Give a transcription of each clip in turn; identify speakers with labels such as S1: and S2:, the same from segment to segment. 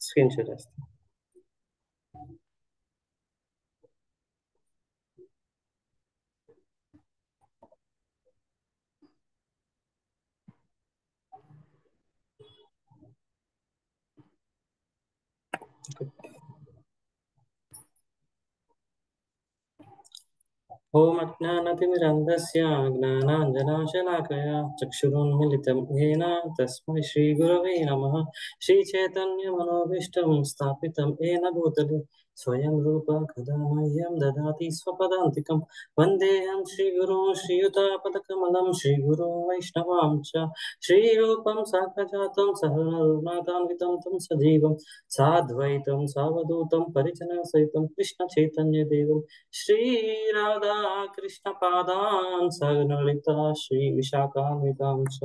S1: Screen share చేస్తాను. ఓం అజ్ఞానతిమిరంధస్య జ్ఞానాంజనాశలాకయా చక్షురున్మిలితం येन తస్మై శ్రీగురవే నమః. శ్రీచైతన్యమనోభీష్టం స్థాపితం येन భూతలే స్వయం రూప కదా మह्यं దదాతి స్వపదాంతికం. వందేహం శ్రీగురుం శ్రీయుతాపదకమలం శ్రీగురుం వైష్ణవాం చ శ్రీరూపం సాగ్రజాతం సహనరుణాతాన్వితం తం సజీవం సాద్వైతం సావధూతం పరిజన సహితం కృష్ణ చైతన్య దేవం శ్రీ రాధా కృష్ణ పాదాన్ సగనలిత శ్రీ విశాఖాన్వితాం చ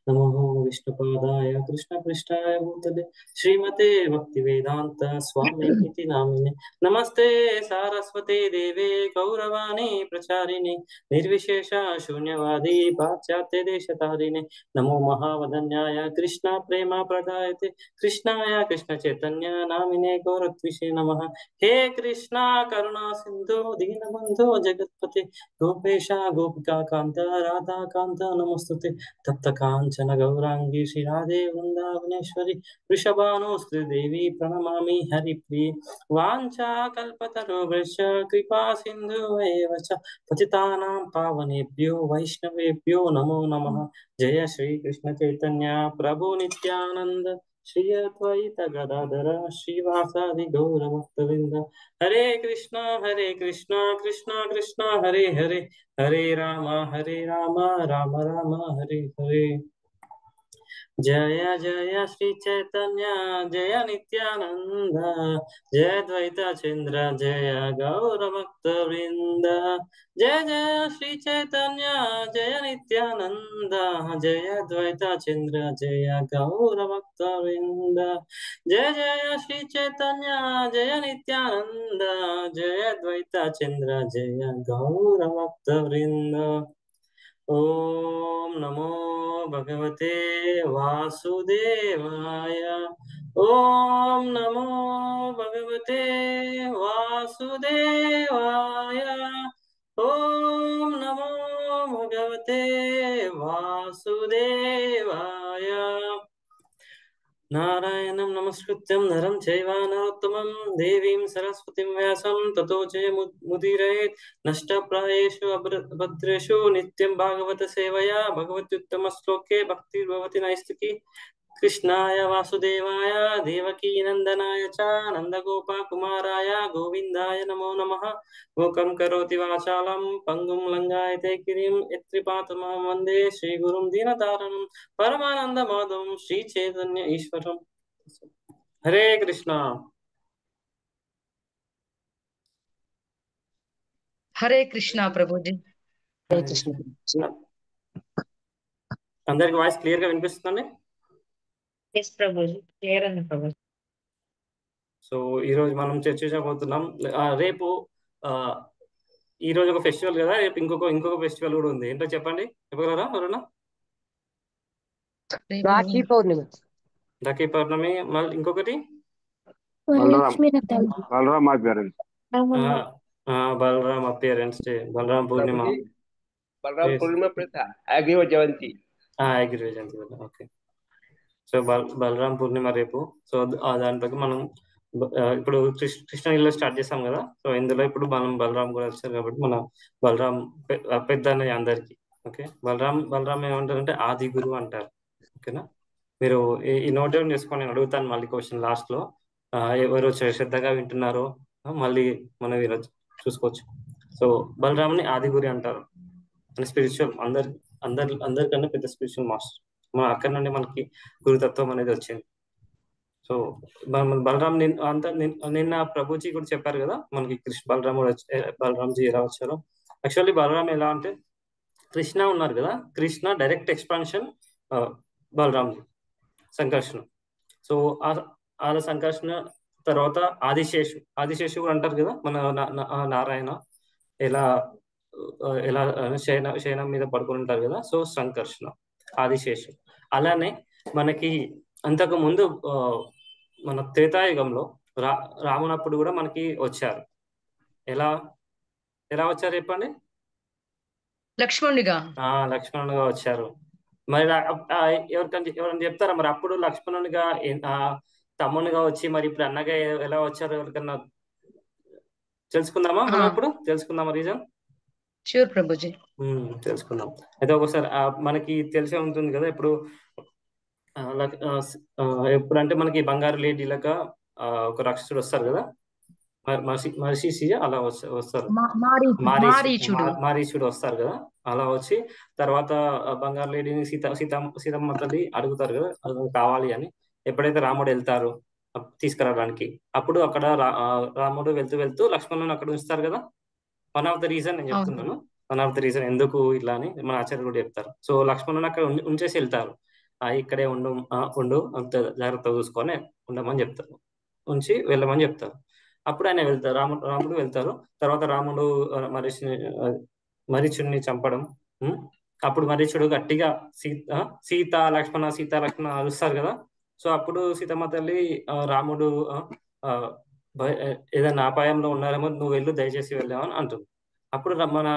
S1: నమో విష్ణుపాదాయ కృష్ణ పృష్ఠాయ భూతలే శ్రీమతే భక్తి వేదాంత స్వామి ఇతి నామినే. నమస్తే సారస్వతే దేవే గౌరవాణి ప్రచారిణి నిర్విశేష శూన్యవాది పాశ్చాత్య దేశతారిణి. నమో మహావదన్యాయ కృష్ణ ప్రేమ ప్రదాయతే కృష్ణాయ కృష్ణ చైతన్య నామినే గౌరత్విషే నమః. హే కృష్ణ కరుణా సింధు దీనబంధో జగత్పతే గోపేశ గోపికా కాంత రాధా కాంత నమస్తుతే. తప్త కాంచన గౌరాంగి శ్రీ రాధే వృందావనేశ్వరి వృషభానుసుతే దేవి ప్రణమామి హరిప్రియ. వాంఛా కల్పతరుభ్యశ్చ కృపా సింధువేవ చ పతితానాం పావనేభ్యో వైష్ణవేభ్యో నమో నమః. జయ శ్రీ కృష్ణ చైతన్య ప్రభు నిత్యానంద శ్రీ అద్వైత గదాధర శ్రీవాసాది గౌరభక్తవృంద. హరే కృష్ణ కృష్ణ కృష్ణ హరే హరే హరే రామ రామ రామ హరే హరే. జయ జయ శ్రీ చైతన్య జయ నిత్యానంద జయ ద్వైత చంద్ర జయ గౌర భక్త వృంద. జయ జయ శ్రీ చైతన్య జయ నిత్యానంద జయ ద్వైత చంద్ర జయ గౌర భక్త వృంద. జయ జయ శ్రీ చైతన్య జయ నిత్యానంద జయ ద్వైత చంద్ర జయ గౌర భక్త వృంద. ఓం నమో భగవతే వాసుదేవాయ. ఓం నమో భగవతే వాసుదేవాయ. ఓం నమో భగవతే వాసుదేవాయ. నారాయణం నమస్కృత్యం నరం చైవ నరోత్తమం దేవీం సరస్వతిం వ్యాసం తతో జయముదీరయేత్. నష్టప్రాయేషు అభద్రేషు నిత్యం భాగవత సేవయా భగవత్యుత్తమ శ్లోకే భక్తిర్భవతి నైష్టికీ. కృష్ణాయ వాసుదేవాయ దేవకీ నందనాయ చ నందగోపకుమారాయ గోవిందాయ నమో నమః. మూకం కరోతి వాచాలం పంగుం లంఘాయతే గిరిం యత్కృపాతమహం వందే శ్రీగురుం దీనతారణం పరమానంద మాధవం శ్రీ చైతన్య ఈశ్వరం. హరే కృష్ణ.
S2: హరే కృష్ణ ప్రభుజీ.
S3: హరే కృష్ణ.
S1: అందరికి వాయిస్ క్లియర్ గా వినిపిస్తుందండి?
S2: ఎస్ ప్రభుజీ, క్లియర్ అండి ప్రభుజీ.
S1: సో ఈ రోజు మనం చర్చించబోతున్నాం. రేపు ఈ రోజు ఒక ఫెస్టివల్ కదా, రేపు ఇంకొక ఫెస్టివల్ కూడా ఉంది. ఏంటో చెప్పండి, చెప్పగలరా ఎవరన్నా?
S3: రాఖీ పౌర్ణమి.
S1: రాఖీ పౌర్ణమి, మళ్ళీ ఇంకొకటి బలరాం అపియరెన్స్ డే, బలరాం పూర్ణిమ,
S4: అగ్నివ జయంతి.
S1: ఓకే. సో బలరాం పూర్ణిమ రేపు. సో దాంట్లో మనం ఇప్పుడు కృష్ణ ఇల్లు స్టార్ట్ చేసాం కదా. సో ఇందులో ఇప్పుడు మనం బలరాం కూడా వచ్చారు కాబట్టి మన బలరాం పెద్ద అన్నయ్య అందరికి. ఓకే, బలరాం ఏమంటారంటే ఆది గురువు అంటారు. ఓకేనా, మీరు ఈ నోట్ డౌన్ చేసుకొని నేను అడుగుతాను మళ్ళీ క్వశ్చన్ లాస్ట్ లో. ఎవరు శ్రద్ధగా వింటున్నారో మళ్ళీ మనం ఈరోజు చూసుకోవచ్చు. సో బలరాముని ఆది గురి అంటారు. స్పిరిచువల్ అందరికన్నా పెద్ద స్పిరిచువల్ మాస్టర్. మన అక్కడి నుండి మనకి గురుతత్వం అనేది వచ్చింది. సో బలరాం నిన్న ప్రభుజీ కూడా చెప్పారు కదా మనకి బలరాంజీ ఎలా వచ్చారో. యాక్చువల్లీ బలరాం ఎలా అంటే కృష్ణ ఉన్నారు కదా, కృష్ణ డైరెక్ట్ ఎక్స్పాన్షన్ బలరాంజీ సంకర్షణ. సో ఆ సంకర్షణ తర్వాత ఆదిశేషు కూడా అంటారు కదా మన నారాయణ ఎలా శయనం మీద పడుకొని ఉంటారు కదా. సో సంకర్షణ ఆదిశేషు. అలానే మనకి అంతకు ముందు మన త్రేతాయుగంలో రా రామునప్పుడు కూడా మనకి వచ్చారు. ఎలా ఎలా వచ్చారు చెప్పండి?
S2: లక్ష్మణుడిగా.
S1: లక్ష్మణునిగా వచ్చారు. మరి ఎవరైనా చెప్తారా మరి అప్పుడు లక్ష్మణునిగా తమ్మునిగా వచ్చి మరి ఇప్పుడు అన్నగా ఎలా వచ్చారు? ఎవరికన్నా తెలుసుకుందామా? మనం ఇప్పుడు తెలుసుకుందామా రీజన్?
S2: షూర్ ప్రభుజీ.
S1: తెలుసుకుందాం. అయితే ఒకసారి మనకి తెలిసే ఉంటుంది కదా, ఇప్పుడు ఎప్పుడంటే మనకి బంగారు లేడీలాగా ఒక రాక్షసుడు వస్తారు కదా, మరిషి అలా వస్తారు, మారీచుడు వస్తారు కదా. అలా వచ్చి తర్వాత బంగారు లేడీని సీతమ్మ తల్లి అడుగుతారు కదా అది కావాలి అని. ఎప్పుడైతే రాముడు వెళ్తారు తీసుకురావడానికి, అప్పుడు అక్కడ రాముడు వెళ్తూ లక్ష్మణుని అక్కడ ఉంచుతారు కదా. వన్ ఆఫ్ ద రీజన్ నేను చెప్తున్నాను, వన్ ఆఫ్ ద రీజన్ ఎందుకు ఇట్లా అని మన ఆచార్యులు కూడా చెప్తారు. సో లక్ష్మణుని అక్కడ ఉంచేసి వెళ్తారు. ఇక్కడే ఉండు అంత జాగ్రత్తగా చూసుకొని ఉండమని చెప్తారు, ఉంచి వెళ్ళమని చెప్తారు. అప్పుడు ఆయన వెళ్తారు, రాముడు వెళ్తారు. తర్వాత రాముడు మరీచుడిని చంపడం. అప్పుడు మరీచుడు గట్టిగా సీత లక్ష్మణ అరుస్తారు కదా. సో అప్పుడు సీతమ్మ తల్లి రాముడు ఏదైనా అపాయంలో ఉన్నారేమో, నువ్వు వెళ్ళు దయచేసి వెళ్ళామని అంటుంది. అప్పుడు మన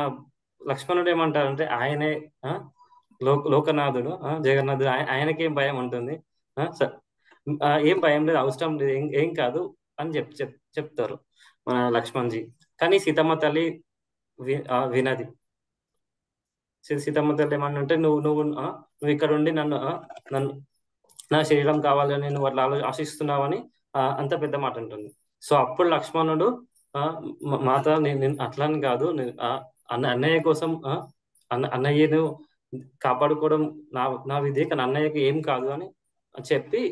S1: లక్ష్మణుడు ఏమంటారంటే ఆయనే లోకనాథుడు జగన్నాథుడు, ఆయనకేం భయం ఉంటుంది, ఏం భయం లేదు, అవసరం లేదు, ఏం కాదు అని చెప్తారు మన లక్ష్మణ్జీ. కానీ సీతమ్మ తల్లి వినది. సీతమ్మ తల్లి ఏమన్నంటే నువ్వు ఇక్కడ ఉండి నన్ను నా శరీరం కావాలని నువ్వు అట్లా ఆశిస్తున్నావని అంత పెద్ద మాట ఉంటుంది. సో అప్పుడు లక్ష్మణుడు మాత నేను అట్లని కాదు, అన్నయ్య కోసం అన్నయ్యను కాపాడుకోవడం నా విధి, కానీ అన్నయ్యకి ఏం కాదు అని చెప్పి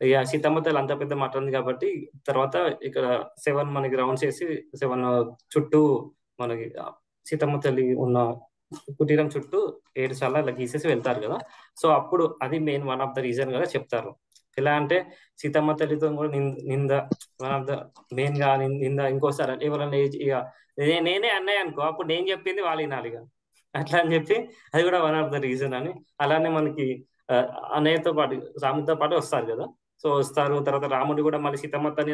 S1: ఇక సీతమ్మ తల్లి అంత పెద్ద మాట ఉంది కాబట్టి తర్వాత ఇక్కడ 7 మనకి రౌండ్స్ చేసి 7 చుట్టూ మనకి సీతమ్మ తల్లి ఉన్న కుటీరం చుట్టూ 7 సార్లు అలా గీసేసి వెళ్తారు కదా. సో అప్పుడు అది main one of the reason కదా చెప్తారు. ఎలా అంటే సీతమ్మ తల్లితో కూడా నింద వన్ ఆఫ్ ద మెయిన్ గా నింద. ఇంకోసారి ఎవరన్నా ఇక నేనే అన్నయ్య అనుకో, అప్పుడు నేను చెప్పింది వాళ్ళు వినాలిగా, అట్లా అని చెప్పి అది కూడా వన్ ఆఫ్ ద రీజన్ అని. అలానే మనకి అన్నయ్యతో పాటు రాముడితో పాటు వస్తారు కదా. సో వస్తారు, తర్వాత రాముడు కూడా మళ్ళీ సీతమ్మ తల్లి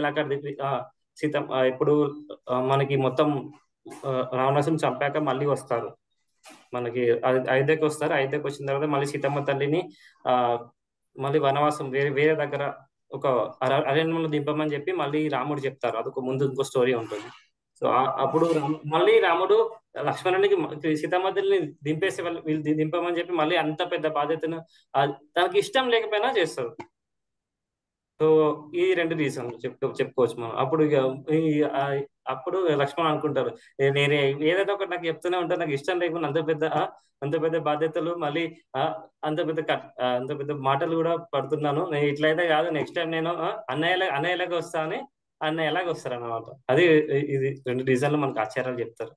S1: సీతమ్మ ఇప్పుడు మనకి మొత్తం రావణాసుని చంపాక మళ్ళీ వస్తారు, మనకి అయోధ్యకి వస్తారు. అయోధ్యకి వచ్చిన తర్వాత మళ్ళీ సీతమ్మ తల్లిని మళ్ళీ వనవాసం వేరే దగ్గర ఒక అరణ్యంలో దింపమని చెప్పి మళ్ళీ రాముడు చెప్తారు. అదొక ముందు ఇంకో స్టోరీ ఉంటుంది. సో అప్పుడు మళ్ళీ రాముడు లక్ష్మణునికి సీతమ్మ తల్లిని వీళ్ళు దింపమని చెప్పి మళ్ళీ అంత పెద్ద బాధ్యతను తనకి ఇష్టం లేకపోయినా చేస్తారు. సో ఈ 2 రీజన్లు చెప్పుకోవచ్చు మనం. అప్పుడు లక్ష్మణ్ అనుకుంటారు, నేనే ఏదైనా ఒకటి నాకు చెప్తూనే ఉంటాను, నాకు ఇష్టం లేకుండా అంత పెద్ద బాధ్యతలు మళ్ళీ అంత పెద్ద మాటలు కూడా పడుతున్నాను, నేను ఇట్లయితే కాదు, నెక్స్ట్ టైం నేను అన్నయ్యలాగా వస్తా అని అన్నయ్యలాగా వస్తారు అన్నమాట. అది ఇది 2 రీజన్లు మనకు ఆచార్యాలు చెప్తారు.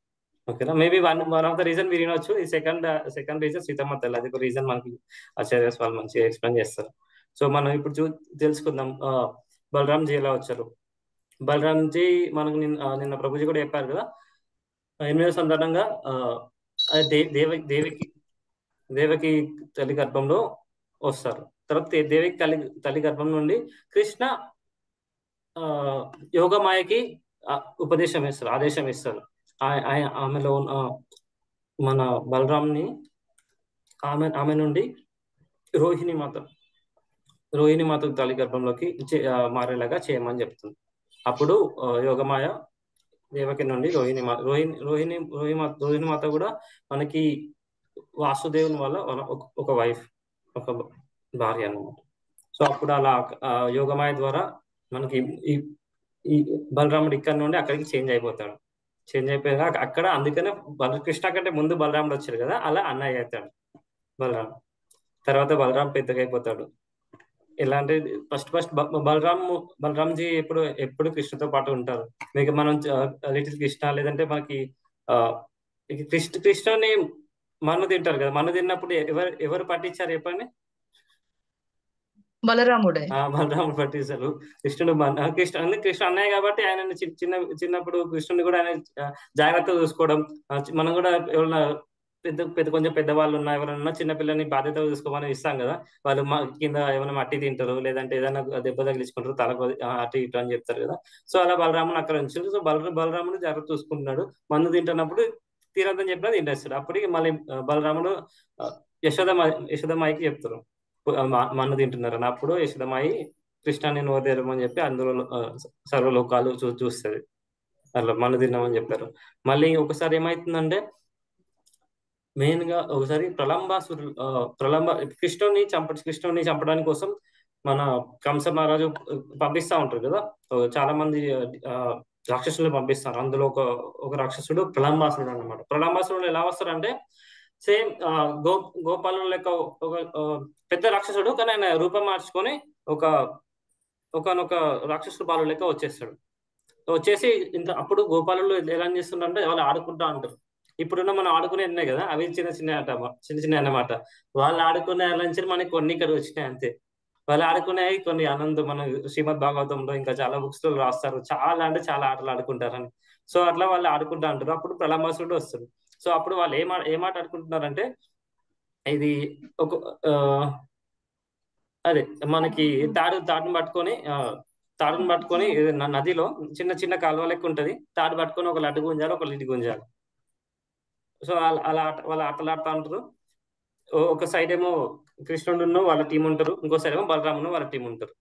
S1: ఓకేనా? Maybe one of the reason మీరు వినొచ్చు. ఈ సెకండ్ రీజన్ సీతమ్మ తల్లి, అది ఒక రీజన్ మనకి ఆచార్యస్ వాళ్ళు మంచిగా ఎక్స్ప్లెయిన్ చేస్తారు. సో మనం ఇప్పుడు తెలుసుకుందాం బలరాంజీ ఎలా వచ్చారు. బలరాంజీ మనకు నిన్న ప్రభుజీ కూడా చెప్పారు కదా, 8వ సందర్భంగా దేవకి తల్లి గర్భంలో వస్తారు. తర్వాత దేవకి తల్లి గర్భం నుండి కృష్ణ యోగమాయకి ఉపదేశం ఇస్తారు, ఆదేశం ఇస్తారు. ఆమెలో మన బలరాంని ఆమె నుండి రోహిణి మాత తల్లి గర్భంలోకి మారేలాగా చేయమని చెప్తుంది. అప్పుడు యోగమాయ దేవకి నుండి రోహిణి మాత కూడా మనకి వాసుదేవుని వల్ల ఒక వైఫ్, ఒక భార్య అన్నమాట. సో అప్పుడు అలా యోగమాయ ద్వారా మనకి ఈ బలరాముడు ఇక్కడ నుండి అక్కడికి చేంజ్ అయిపోతాడు. చేంజ్ అయిపోయాక అక్కడ అందుకనే కృష్ణ కంటే ముందు బలరాముడు వచ్చాడు కదా, అలా అన్నయ్య అవుతాడు బలరాం. తర్వాత బలరాం పెద్దగా అయిపోతాడు. ఎలా అంటే ఫస్ట్ బలరాంజీ ఎప్పుడు కృష్ణతో పాటు ఉంటారు. మీకు మనం లిటిల్ కృష్ణ లేదంటే మనకి కృష్ణని మన్ను తింటారు కదా, మన్ను తిన్నప్పుడు ఎవరు పట్టించారు చెప్పండి?
S2: బలరాముడు
S1: పట్టిస్తారు. కృష్ణ అన్నయ్య కాబట్టి ఆయన చిన్నప్పుడు కృష్ణుని కూడా ఆయన జాగ్రత్తగా చూసుకోవడం. మనం కూడా ఎవరైనా పెద్ద పెద్ద కొంచెం పెద్దవాళ్ళు ఉన్నా ఎవరన్నా చిన్నపిల్లని బాధ్యత చూసుకోమని ఇస్తాం కదా, వాళ్ళు మా కింద ఏమైనా మట్టి తింటారు, లేదంటే ఏదైనా దెబ్బ తగిలించుకుంటారు, తలకు అటు ఇటు అని చెప్తారు కదా. సో అలా బలరాముని అక్కడ ఉంచారు. సో బలరాముడు జాగ్రత్త చూసుకుంటున్నాడు. మందు తింటున్నప్పుడు తీరద్దని చెప్పినా తింటేస్తాడు. అప్పటికి మళ్ళీ బలరాముడు ఆ, యశోదమాయికి చెప్తారు మన్ను తింటున్నారని. అప్పుడు యశోదమాయి కృష్ణాన్ని నోదేరమని చెప్పి అందులో సర్వలోకాలు చూస్తుంది. అట్లా మన్ను తిన్నామని చెప్పారు. మళ్ళీ ఒకసారి ఏమైతుందంటే మెయిన్ గా ఒకసారి కృష్ణుని చంపడానికి కోసం మన కంస మహారాజు పంపిస్తా ఉంటారు కదా. చాలా మంది రాక్షసులు పంపిస్తారు. అందులో ఒక రాక్షసుడు ప్రళంబాసురుడు అన్నమాట. ప్రళంబాసురుడు ఎలా వస్తారంటే సేమ్ గోపాలు లెక్క ఒక పెద్ద రాక్షసుడు, కానీ ఆయన రూపం మార్చుకొని ఒకనొక రాక్షసుడు బాలు లెక్క వచ్చేస్తాడు. వచ్చేసి అప్పుడు గోపాలలో ఎలా చేస్తుంటారంటే వాళ్ళు ఆడుకుంటా ఉంటారు. ఇప్పుడున్న మనం ఆడుకునే ఉన్నాయి కదా, అవి చిన్న చిన్న అన్నమాట. వాళ్ళు ఆడుకునే నుంచి మనకి కొన్ని ఇక్కడ వచ్చినాయి అంతే. వాళ్ళు ఆడుకునేవి కొన్ని మన శ్రీమద్ భాగవతంలో ఇంకా చాలా బుక్స్ లో రాస్తారు, చాలా అంటే చాలా ఆటలు ఆడుకుంటారని. సో అట్లా వాళ్ళు ఆడుకుంటా అంటారు. అప్పుడు ప్రళంబాసురుడు వస్తుంది. సో అప్పుడు వాళ్ళు ఏమాట ఆడుకుంటున్నారంటే ఇది ఒక అదే మనకి తాడును పట్టుకొని నదిలో చిన్న చిన్న కాలువ లెక్క ఉంటది. తాడు పట్టుకొని ఒక లడ్డు గుంజాలి, ఒక లిడ్డు గుంజాలి. సో వాళ్ళు ఆటలు ఆడుతూ ఉంటారు. ఒక సైడ్ ఏమో కృష్ణుడు వాళ్ళ టీం ఉంటారు, ఇంకో సైడ్ ఏమో బలరామును వాళ్ళ టీం ఉంటారు.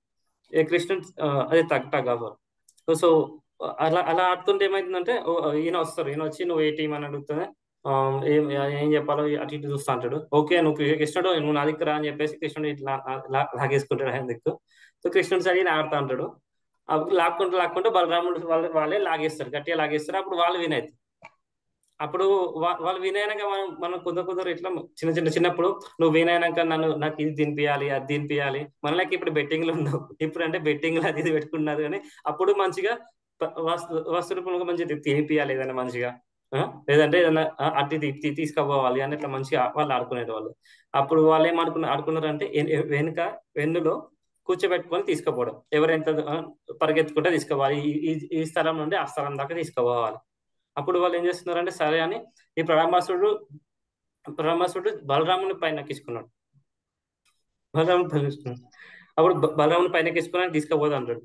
S1: కృష్ణుడు అదే టగ్ ఆఫ్. సో అలా ఆడుతుంటే ఏమైతుందంటే ఈయన వచ్చి నువ్వు ఏ టీం అని అడుగుతుంది. ఏం చెప్పాలో అటు ఇటు చూస్తా అంటాడు. ఓకే నువ్వు కృష్ణుడు నువ్వు నా దిక్కు రా అని చెప్పేసి కృష్ణుడు ఇట్లా లాగేసుకుంటాడు ఆయన దిక్కు. సో కృష్ణుడు సైడ్ ఆడుతా అంటాడు. లాక్కుంటూ బలరాముడు వాళ్ళే లాగేస్తారు, గట్టిగా లాగేస్తారు. అప్పుడు వాళ్ళు వినైతే అప్పుడు వాళ్ళు వినైనాక మనం కొందరు ఇట్లా చిన్నప్పుడు నువ్వు వినైనాక నాకు ఇది తినిపియాలి, అది తినిపియాలి. మనకి ఇప్పుడు బెట్టింగ్లు ఉండవు. ఇప్పుడు అంటే బెట్టింగ్లు అది ఇది పెట్టుకున్నారు. కానీ అప్పుడు మంచిగా వస్తు రూపంలో మంచిగా తినిపియాలి ఏదైనా మంచిగా, లేదంటే ఏదైనా అట్టి తీసుకుపోవాలి అని ఇట్లా మంచిగా వాళ్ళు ఆడుకునేది వాళ్ళు. అప్పుడు వాళ్ళు ఏం ఆడుకున్నారంటే వెన్నులో కూర్చోబెట్టుకొని తీసుకుపోవడం. ఎవరెంత పరిగెత్తుకుంటే తీసుకోవాలి, ఈ స్థలం నుండి ఆ స్థలం దాకా తీసుకుపోవాలి. అప్పుడు వాళ్ళు ఏం చేస్తున్నారంటే సరే అని ఈ ప్రళంబాసురుడు బలరాముని పైన ఎక్కించుకున్నాడు. అప్పుడు బలరాముని పైన ఎక్కించుకుని తీసుకుపోదు అంటాడు.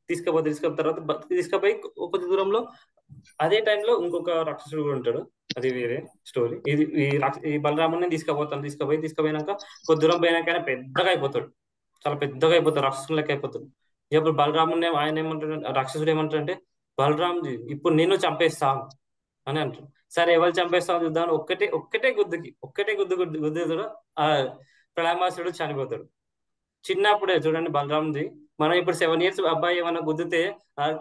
S1: తీసుకుపోయిన తర్వాత తీసుకుపోయి కొద్ది దూరంలో అదే టైంలో ఇంకొక రాక్షసుడు కూడా ఉంటాడు. అది వేరే స్టోరీ. ఈ బలరాముని తీసుకుపోయినాక కొద్ది దూరం పోయినాక ఆయన పెద్దగా అయిపోతాడు, చాలా పెద్దగా అయిపోతాడు, రాక్షసుడు లెక్క అయిపోతాడు. ఇప్పుడు బలరాముని ఆయన ఏమంటాడు, రాక్షసుడు ఏమంటాడంటే బలరాంజీ ఇప్పుడు నేను చంపేస్తాను అని అంటాడు. సరే ఎవరు చంపేస్తాను చూద్దాం. ఒక్కటే గుద్దుతాడు. ఆ ప్రళంబాసురుడు చనిపోతాడు. చిన్నప్పుడే చూడండి బలరాంజీ. మనం ఇప్పుడు 7 years అబ్బాయి ఏమన్నా గుద్దితే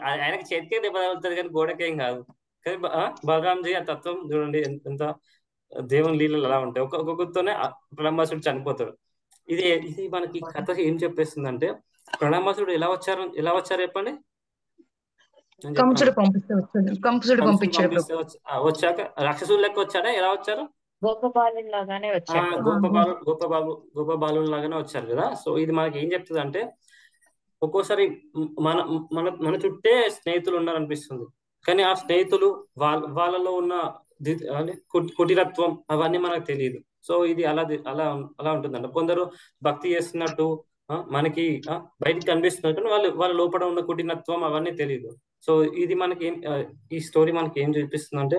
S1: ఆయనకి చేతికే దెబ్బ తగులుతుంది, కానీ గోడకేం కాదు. కానీ బలరాంజీ ఆ తత్వం చూడండి ఎంత దేవుని లీలలు అలా ఉంటాయి. ఒక గుర్తుతోనే ప్రళంబాసురుడు చనిపోతాడు. ఇది మనకి కథ ఏం చెప్పేస్తుందంటే ప్రళంబాసురుడు ఎలా వచ్చారు చెప్పండి.
S2: కంసుడు పంపించాడు.
S1: వచ్చాక రాక్షసులు లెక్క వచ్చారా, ఎలా వచ్చారు?
S2: గోపబాలులాగానే వచ్చాడు.
S1: గోపబాలు లాగానే వచ్చారు కదా. సో ఇది మనకి ఏం చెప్తుంది అంటే ఒక్కోసారి మన మన మన చుట్టే స్నేహితులు ఉన్నారనిపిస్తుంది, కానీ ఆ స్నేహితులు వాళ్ళలో ఉన్న కుటిలత్వం అవన్నీ మనకు తెలియదు. సో ఇది అలా ఉంటుందంట. కొందరు భక్తి చేస్తున్నట్టు మనకి బయటికి కనిపిస్తున్నట్టు వాళ్ళ లోపల ఉన్న కుటిలత్వం అవన్నీ తెలియదు. సో ఇది మనకి ఈ స్టోరీ మనకి ఏం చూపిస్తుంది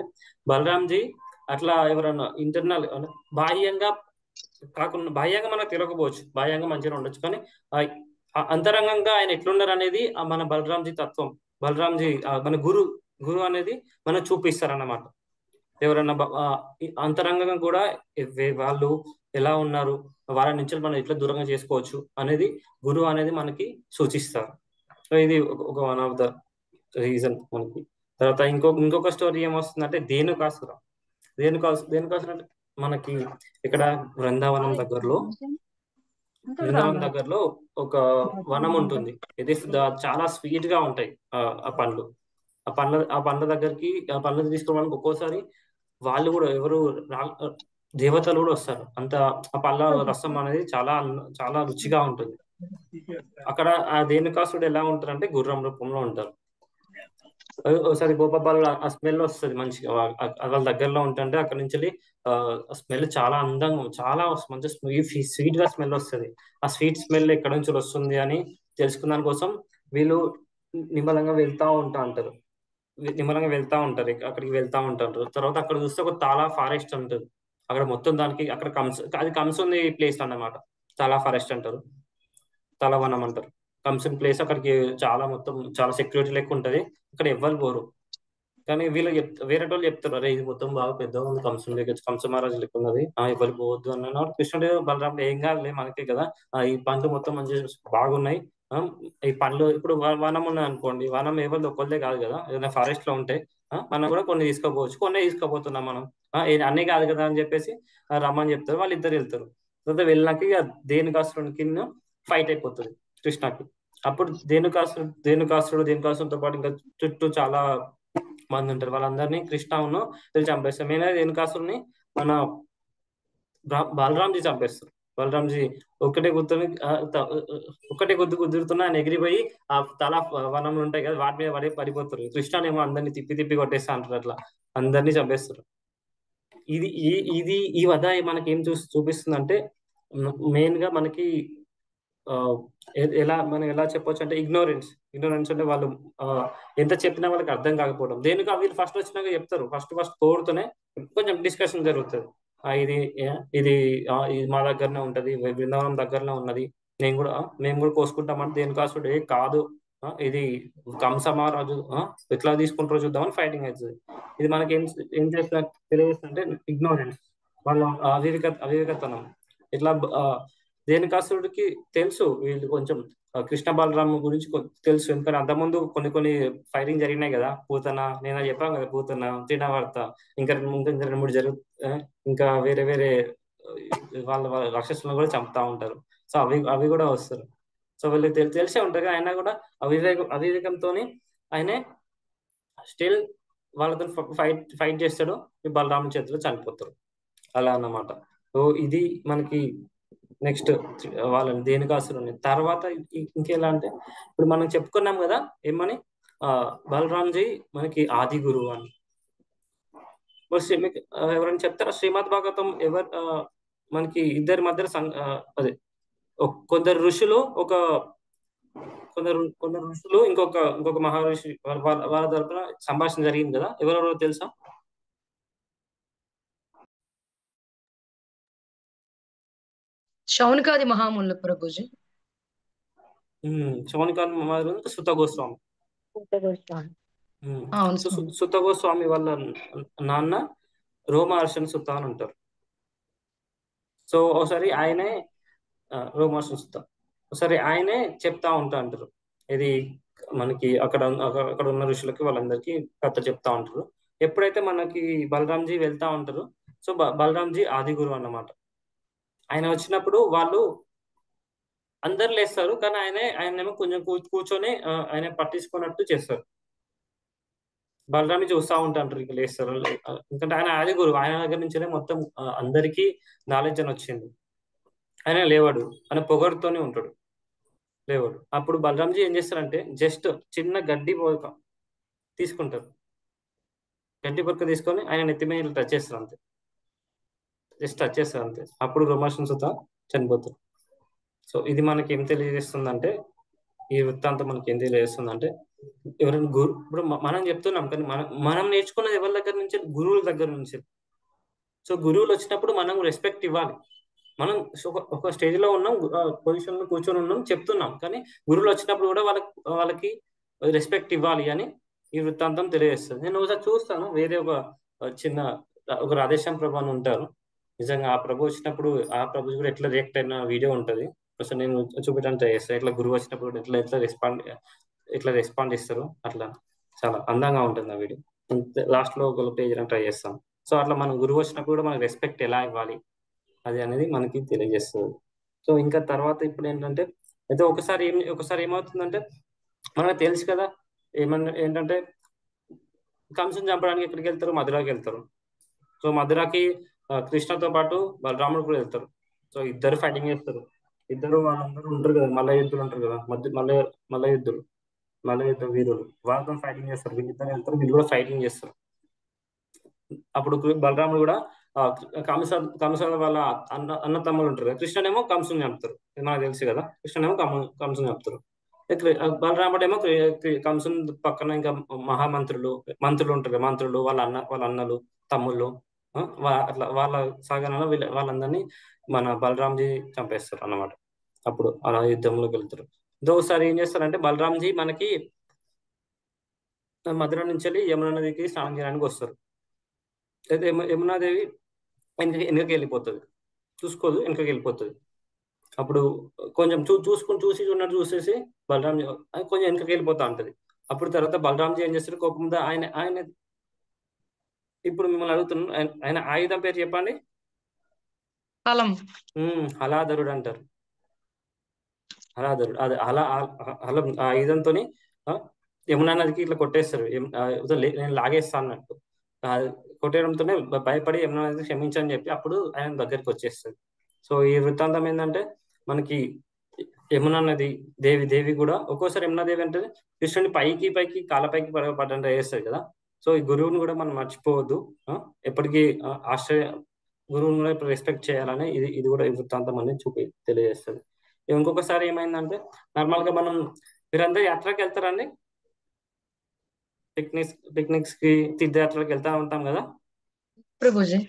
S1: బలరాంజీ అట్లా ఎవరన్నా ఇంటర్నల్ బాహ్యంగా కాకుండా, బాహ్యంగా మనకు తెలియకపోవచ్చు, బాహ్యంగా మంచిగా ఉండొచ్చు, కానీ అంతరంగంగా ఆయన ఎట్లున్నారు అనేది మన బలరాంజీ తత్వం. బలరాంజీ మన గురు అనేది మనం చూపిస్తారన్నమాట. ఎవరన్నా అంతరంగంగా కూడా వాళ్ళు ఎలా ఉన్నారు, వాళ్ళ నుంచి మనం ఎట్లా దూరంగా చేసుకోవచ్చు అనేది గురువు అనేది మనకి సూచిస్తారు. సో ఇది ఒక వన్ ఆఫ్ ద రీజన్ మనకి. తర్వాత ఇంకొక స్టోరీ ఏమొస్తుందంటే ధేనుకాసుర అంటే మనకి ఇక్కడ బృందావనం దగ్గరలో ఒక వనం ఉంటుంది. ఇది చాలా స్వీట్ గా ఉంటాయి ఆ పండ్లు. ఆ పండ్ల తీసుకోవడానికి ఒక్కోసారి వాళ్ళు కూడా దేవతలు కూడా వస్తారు. అంత ఆ పళ్ళ రసం అనేది చాలా చాలా రుచిగా ఉంటుంది. అక్కడ ఆ ధేనుకాసుడు ఎలా ఉంటారంటే గుర్రం రూపంలో ఉంటారు. ఒకసారి గోపబాలు ఆ స్మెల్ వస్తుంది మంచిగా వాళ్ళ దగ్గరలో ఉంటుంటే అక్కడ నుంచి స్మెల్ చాలా అందంగా, చాలా మంచి స్వీట్ గా స్మెల్ వస్తుంది. ఆ స్వీట్ స్మెల్ ఎక్కడి నుంచి వస్తుంది అని తెలుసుకున్న కోసం వీళ్ళు నిమ్మలంగా వెళ్తా ఉంటారు. నిమ్మలంగా వెళ్తా ఉంటారు, అక్కడికి వెళ్తా ఉంటారు. తర్వాత అక్కడ చూస్తే ఒక తాలా ఫారెస్ట్ ఉంటుంది. అక్కడ మొత్తం దానికి అక్కడ అది కమ్సుంది ప్లేస్ అన్నమాట. తాలా ఫారెస్ట్ అంటారు, తలవనం అంటారు. కమ్సున్ ప్లేస్ అక్కడికి చాలా మొత్తం చాలా సెక్యూరిటీ లెక్క ఉంటది. అక్కడ ఎవ్వరు పోరు. కానీ వీళ్ళు వేరే వాళ్ళు చెప్తారు, అరే ఇది మొత్తం బాగా పెద్దగా ఉంది, కంస మహారాజు లెక్క ఉన్నది, ఎవరు పోవద్దు అన్నాడు. కృష్ణుడు బలరాముడు ఏం కాదులే మనకే కదా, ఈ పండ్లు మొత్తం మంచి బాగున్నాయి. ఈ పండ్లు ఇప్పుడు వనం ఉన్నది అనుకోండి, వనం ఎవరిది ఒక్కళ్ళే కాదు కదా, ఏదైనా ఫారెస్ట్ లో ఉంటే మనం కూడా కొన్ని తీసుకోపోవచ్చు, కొన్ని తీసుకోపోతున్నాం మనం. అన్నీ కాదు కదా అని చెప్పేసి రమ్మని చెప్తారు. వాళ్ళు ఇద్దరు వెళ్తారు. తర్వాత వెళ్ళినాక ఇక ధేనుకాసురునికి ఫైట్ అయిపోతుంది కృష్ణకి. అప్పుడు ధేనుకాసురుడితో పాటు ఇంకా చుట్టూ చాలా మంది ఉంటారు. వాళ్ళందరినీ కృష్ణను చంపేస్తారు. మెయిన్ ధేనుకాసురుని మన బలరాంజీ చంపేస్తారు. బలరాంజీ ఒకటే గుద్దు కుదురుతున్నా ఆయన ఎగిరిపోయి ఆ తల వనంలో ఉంటాయి కదా, వాటి మీద పడిపోతారు. కృష్ణనేమో అందరినీ తిప్పి తిప్పి కొట్టేస్తా అంటారు. అట్లా అందరినీ చంపేస్తారు. ఈ వధ మనకి ఏం చూపిస్తుందంటే, మెయిన్ గా మనకి మనం ఎలా చెప్పొచ్చు అంటే ఇగ్నోరెన్స్ అంటే వాళ్ళు ఎంత చెప్పినా వాళ్ళకి అర్థం కాకపోవడం. దేనికి వీళ్ళు ఫస్ట్ వచ్చినాక చెప్తారు, ఫస్ట్ తోడుతూనే కొంచెం డిస్కషన్ జరుగుతుంది. ఇది ఇది మా దగ్గరనే ఉంటది, బృందావనం దగ్గరనే ఉన్నది, మేము కూడా కోసుకుంటామని దేనికాసుడు కాదు, ఇది కంస మహారాజు ఎట్లా తీసుకుంటారో చూద్దామని ఫైటింగ్ అవుతుంది. ఇది మనకి ఏం తెలియజేస్తుందంటే ఇగ్నోరెన్స్, వాళ్ళ అవివేకతనం. ఇట్లా ధేనుకాసురుడికి తెలుసు వీళ్ళు కొంచెం కృష్ణ బలరాము గురించి తెలుసు. ఎందుకంటే అంతకుముందు కొన్ని ఫైటింగ్ జరిగినాయి కదా, పూతన నేను చెప్పాను కదా, పూతన తినవార్త ఇంకా 2-3 ఇంకా వేరే వాళ్ళ రాక్షసులను కూడా చంపుతా ఉంటారు. సో అవి కూడా వస్తారు. సో వీళ్ళకి తెలిసే ఉంటారు. అయినా కూడా అవివేకంతో ఆయనే స్టిల్ వాళ్ళతో ఫైట్ చేస్తాడు. ఈ బలరాము చేతిలో చనిపోతారు. అలా అన్నమాట. సో ఇది మనకి నెక్స్ట్ వాళ్ళని ధేనుకాసురుని తర్వాత ఇంకెలా అంటే, ఇప్పుడు మనం చెప్పుకున్నాం కదా ఏమని, బలరాంజీ మనకి ఆది గురువు అని. ఎవరైనా చెప్తారా శ్రీమద్ భాగవతం మనకి ఇద్దరి మధ్య అదే కొందరు ఋషులు కొందరు ఋషులు ఇంకొక మహర్షి వాళ్ళ తరపున సంభాషణ జరిగింది కదా, ఎవరెవరో తెలుసా?
S2: శౌనకాది మహామునులు ప్రభుజీ.
S1: శౌనకాది మహామునులు సుత గోస్వామి. సుత గోస్వామి వాళ్ళ నాన్న రోమహర్షణ సుత అని ఉంటారు. సో ఒకసారి ఆయనే రోమహర్షణ సుత ఒకసారి ఆయనే చెప్తా అంటారు, ఇది మనకి అక్కడ ఉన్న ఋషులకి వాళ్ళందరికీ కథ చెప్తా ఉంటారు. ఎప్పుడైతే మనకి బలరాంజీ వెళ్తా ఉంటారు, సో బలరాంజీ ఆది గురువు అన్నమాట. ఆయన వచ్చినప్పుడు వాళ్ళు అందరు లేస్తారు, కానీ ఆయనేమో కొంచెం కూర్చొని ఆయన పట్టించుకున్నట్టు చేస్తారు. బలరామి చూస్తూ ఉంటారు, ఇక లేస్తారు. ఎందుకంటే ఆయన ఆది గురువు, ఆయన దగ్గర నుంచే మొత్తం అందరికీ నాలెడ్జ్ అని వచ్చింది. ఆయన లేవాడు, ఆయన పొగడుతోనే ఉంటాడు, లేవాడు. అప్పుడు బలరాంజీ ఏం చేస్తారంటే జస్ట్ చిన్న గడ్డి పొరక తీసుకుంటారు. గడ్డి పొరక తీసుకొని ఆయన నెత్తి మీద టచ్ చేస్తారు అంతే, జస్ట్ టచ్ చేస్తారు అంతే. అప్పుడు రోమహర్షణ సుత చనిపోతారు. సో ఇది మనకి ఏం తెలియజేస్తుందంటే, ఈ వృత్తాంతం మనకి ఏం తెలియజేస్తుందంటే, ఎవరైనా ఇప్పుడు మనం చెప్తున్నాం, కానీ మనం నేర్చుకున్నది ఎవరి దగ్గర నుంచి? గురువుల దగ్గర నుంచి. సో గురువులు వచ్చినప్పుడు మనం రెస్పెక్ట్ ఇవ్వాలి. మనం ఒక స్టేజ్ లో ఉన్నాం, పొజిషన్ లో కూర్చొని ఉన్నాం, చెప్తున్నాం, కానీ గురువులు వచ్చినప్పుడు కూడా వాళ్ళకి రెస్పెక్ట్ ఇవ్వాలి అని ఈ వృత్తాంతం తెలియజేస్తుంది. నేను ఒకసారి చూస్తాను, వేరే ఒక రాధేశ్యాం ప్రభు అని ఉంటారు. నిజంగా ఆ ప్రభు వచ్చినప్పుడు ఆ ప్రభు కూడా ఎట్లా రియాక్ట్ అయిన వీడియో ఉంటుంది. అసలు నేను చూపించడానికి ట్రై చేస్తాను, ఎట్లా గురువు వచ్చినప్పుడు ఎట్లా రెస్పాండ్ ఇస్తారు. అట్లా చాలా అందంగా ఉంటుంది ఆ వీడియో. లాస్ట్ లో ఒక పేజ్ ట్రై చేస్తాం. సో అట్లా మనం గురువు వచ్చినప్పుడు కూడా మనకి రెస్పెక్ట్ ఎలా ఇవ్వాలి అది అనేది మనకి తెలియజేస్తుంది. సో ఇంకా తర్వాత ఇప్పుడు ఏంటంటే, అయితే ఒకసారి ఏమవుతుందంటే, మనకు తెలుసు కదా ఏంటంటే కంసుని చంపడానికి ఎక్కడికి వెళ్తారు? మధురాకి వెళ్తారు. సో మధురాకి కృష్ణతో పాటు బలరాముడు కూడా వెళ్తారు. సో ఇద్దరు ఫైటింగ్ చేస్తారు. వాళ్ళందరూ ఉంటారు కదా, మల్ల యుద్ధులు ఉంటారు కదా, మల్ల యుద్ధ వీరులు, వాళ్ళతో ఫైటింగ్ చేస్తారు. వీళ్ళిద్దరు వెళ్తారు, వీళ్ళు కూడా ఫైటింగ్ చేస్తారు. అప్పుడు బలరాముడు కూడా కంసుల వాళ్ళ అన్న తమ్ముడు ఉంటారు కదా, కృష్ణుడేమో కంసుని చంపుతారు. ఇది మనకు తెలుసు కదా, కృష్ణుడేమో కంసుని చంపుతారు. బలరాముడేమో కంసుని పక్కన ఇంకా మంత్రులు ఉంటారు కదా, మంత్రులు వాళ్ళ అన్నలు తమ్ముళ్ళు, అట్లా వాళ్ళ సాగనంలో వాళ్ళందరినీ మన బలరాంజీ చంపేస్తారు అన్నమాట. అప్పుడు అలా యుద్ధంలోకి వెళ్తారు. ఒకసారి ఏం చేస్తారంటే బలరాంజీ మనకి మధుర నుంచి వెళ్ళి యమునా నదికి స్నానం చేయడానికి వస్తారు. అయితే యమునాదేవి వెనకకి వెళ్ళిపోతుంది, చూసుకోదు, వెనకకి వెళ్ళిపోతుంది. అప్పుడు కొంచెం చూసేసి బలరాంజీ కొంచెం వెనకకి వెళ్ళిపోతా ఉంటది. అప్పుడు తర్వాత బలరాంజీ ఏం చేస్తారు, కోపంతో ఆయన ఇప్పుడు మిమ్మల్ని అడుగుతున్నాను, ఆయన ఆయుధం పేరు చెప్పండి. హలాధరుడు అంటారు. హలాధరుడు అదే హలం ఆ ఆయుధంతో యమునా నదికి ఇట్లా కొట్టేస్తారు. నేను లాగేస్తా అన్నట్టు కొట్టేయడంతోనే భయపడి యమునా నదికి క్షమించని చెప్పి అప్పుడు ఆయన దగ్గరికి వచ్చేస్తుంది. సో ఈ వృత్తాంతం ఏంటంటే మనకి యమునా నది దేవి కూడా ఒక్కోసారి యమునా దేవి అంటే కృష్ణుని పైకి కాళ్ళపైకి పడ్డంట వేస్తుంది కదా. సో ఈ గురువుని కూడా మనం మర్చిపోవద్దు, ఎప్పటికీ గురువుని కూడా ఇప్పుడు రెస్పెక్ట్ చేయాలని ఇది కూడా ఈ వృత్తాంతం అనేది తెలియజేస్తుంది. ఇంకొకసారి ఏమైందంటే నార్మల్ గా మీరందరూ యాత్రకి వెళ్తారండి, పిక్నిక్స్ కి తీర్థయాత్రలకు వెళ్తా ఉంటాం కదా
S2: ప్రభుజీ.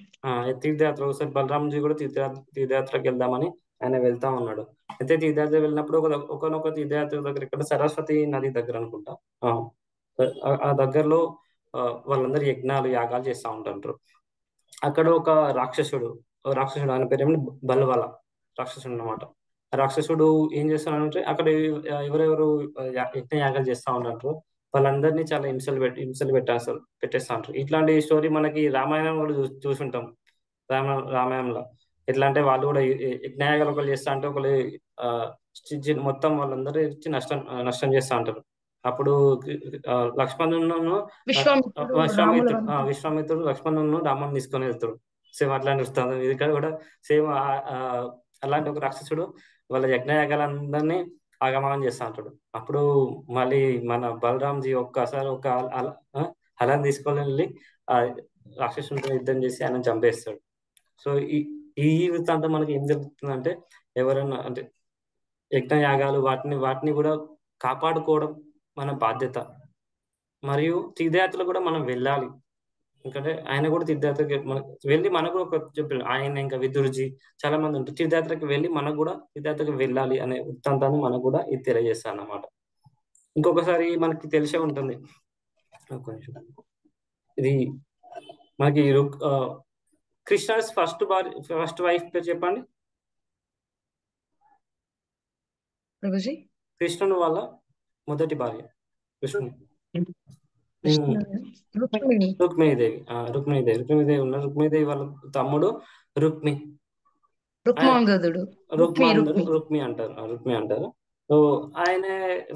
S1: తీర్థయాత్ర ఒకసారి బలరాంజీ కూడా తీర్థయాత్రకి వెళ్దామని ఆయన వెళ్తా ఉన్నాడు. అయితే తీర్థయాత్ర వెళ్ళినప్పుడు ఒకనొక తీర్థయాత్ర దగ్గర ఇక్కడ సరస్వతి నది దగ్గర అనుకుంటా, ఆ దగ్గరలో వాళ్ళందరూ యాగాలు చేస్తూ ఉంటారు. అక్కడ ఒక రాక్షసుడు ఆయన పేరు బల్వల రాక్షసుడు అన్నమాట. రాక్షసుడు ఏం చేస్తాడంటే అక్కడ ఎవరెవరు యాగాలు చేస్తూ ఉంటారు వాళ్ళందరినీ చాలా హింసలు పెట్టేస్తా ఉంటారు. ఇట్లాంటి స్టోరీ మనకి రామాయణం కూడా చూసుంటాం. రామాయణంలో ఎట్లా అంటే వాళ్ళు కూడా యజ్ఞయాగాలు ఒకళ్ళు చేస్తా అంటే ఒకళ్ళు మొత్తం వాళ్ళందరూ ఇచ్చి నష్టం చేస్తా ఉంటారు. అప్పుడు లక్ష్మణును విశ్వామిత్రుడు లక్ష్మణును రాముని తీసుకొని వెళ్తాడు. సేమ్ అట్లాంటి వస్తుంది ఇక్కడ కూడా సేమ్. అలాంటి ఒక రాక్షసుడు వాళ్ళ యజ్ఞయాగాలందరినీ ఆగమనం చేస్తా ఉంటాడు. అప్పుడు మళ్ళీ మన బలరాంజీ ఒక్కసారి ఒక హలాన్ని తీసుకొని వెళ్ళి ఆ రాక్షసునితో యుద్ధం చేసి ఆయన చంపేస్తాడు. సో ఈ వృత్తాంతం మనకి ఏం జరుగుతుందంటే ఎవరైనా అంటే యజ్ఞయాగాలు వాటిని కూడా కాపాడుకోవడం మన బాధ్యత. మరియు తీర్థయాత్రలు కూడా మనం వెళ్ళాలి, ఎందుకంటే ఆయన కూడా తీర్థయాత్రకి వెళ్ళి మనకు ఒక చెప్పారు. ఆయన ఇంకా విదురుజీ చాలా మంది ఉంటారు. తీర్థయాత్రకి వెళ్ళి మనకు కూడా తీర్థయాత్రకి వెళ్ళాలి అనే వృత్తాంతాన్ని మనకు కూడా ఇది తెలియజేస్తాను అన్నమాట. ఇంకొకసారి మనకి తెలిసే ఉంటుంది, ఇది మనకి కృష్ణస్ ఫస్ట్ వైఫ్ పేరు చెప్పండి. కృష్ణుని వాళ్ళ మొదటి భార్య రుక్మిణీదేవి. రుక్మిణీదేవి ఉన్నారు. రుక్మిణీదేవి వాళ్ళ తమ్ముడు రుక్మి అంటారు. సో ఆయన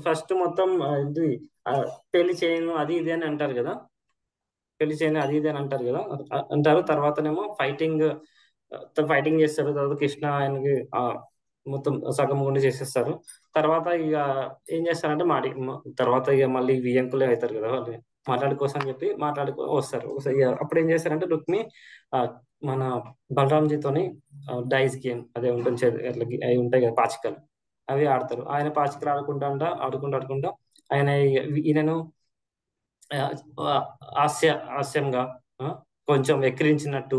S1: ఫస్ట్ మొత్తం ఇది పెళ్లి చేయను అది ఇది అని అంటారు కదా, అంటారు. తర్వాతనేమో ఫైటింగ్ చేస్తారు. తర్వాత కృష్ణ ఆయనకి మొత్తం సగం గుండి చేసేస్తారు. తర్వాత ఇక ఏం చేస్తారంటే తర్వాత ఇక మళ్ళీ వియంకులే అవుతారు కదా, వాళ్ళు మాట్లాడుకోసం చెప్పి వస్తారు. అప్పుడు ఏం చేస్తారంటే రుక్మి మన బలరాంజీతోని డైస్ గేమ్ అదే ఉంటుంది, అవి ఉంటాయి కదా పాచికలు, అవి ఆడతారు. ఆయన పాచికలు ఆడుకుంటా ఆయన ఈయనను హాస్యంగా కొంచెం ఎక్కిరించినట్టు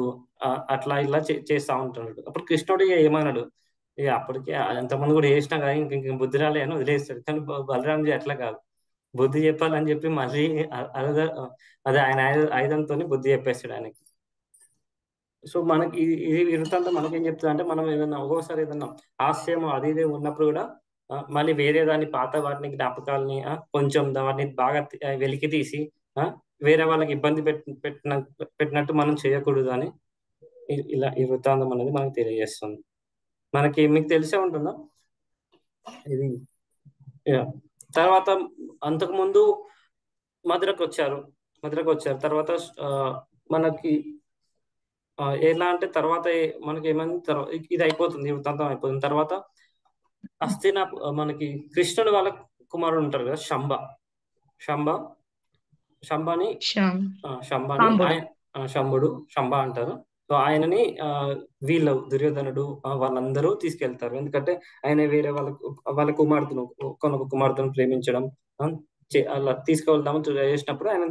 S1: అట్లా ఇలా చేస్తా ఉంటున్నాడు. అప్పుడు కృష్ణుడు ఏమన్నాడు, ఇక అప్పటికే ఎంతమంది కూడా చేసినా కానీ ఇంక బుద్ధి రాలే అని వదిలేస్తాడు. కానీ బలరాంజీ అట్లా కాదు, బుద్ధి చెప్పాలని చెప్పి మళ్ళీ అదే ఆయన ఆయుధంతో బుద్ధి చెప్పేస్తాడు ఆయనకి. సో మనకి ఇది వృత్తాంతం మనకేం చెప్తుంది అంటే మనం ఏదైనా ఒక్కోసారి ఏదైనా హాస్యం అది ఇదే ఉన్నప్పుడు కూడా మళ్ళీ వేరే దాన్ని పాత వాటిని జ్ఞాపకాలని కొంచెం వాటిని బాగా వెలికి తీసి వేరే వాళ్ళకి ఇబ్బంది పెట్టినట్టు మనం చేయకూడదు అని ఇలా ఈ వృత్తాంతం అనేది మనకు తెలియజేస్తుంది. మీకు తెలిసే ఉంటుందా ఇది. తర్వాత అంతకుముందు మధురకు వచ్చారు. తర్వాత మనకి ఎలా అంటే తర్వాత మనకి ఏమైంది, ఇది అయిపోతుంది, వృత్తాంతం అయిపోతుంది. తర్వాత మనకి కృష్ణుడు వాళ్ళ కుమారుడు ఉంటారు కదా, శంభ అంటారు. సో ఆయనని వీళ్ళు దుర్యోధనుడు వాళ్ళందరూ తీసుకెళ్తారు. ఎందుకంటే ఆయన వేరే వాళ్ళ కుమార్తెను ఒక కుమార్తెను ప్రేమించడం అలా తీసుకెళ్దాము చేసినప్పుడు ఆయన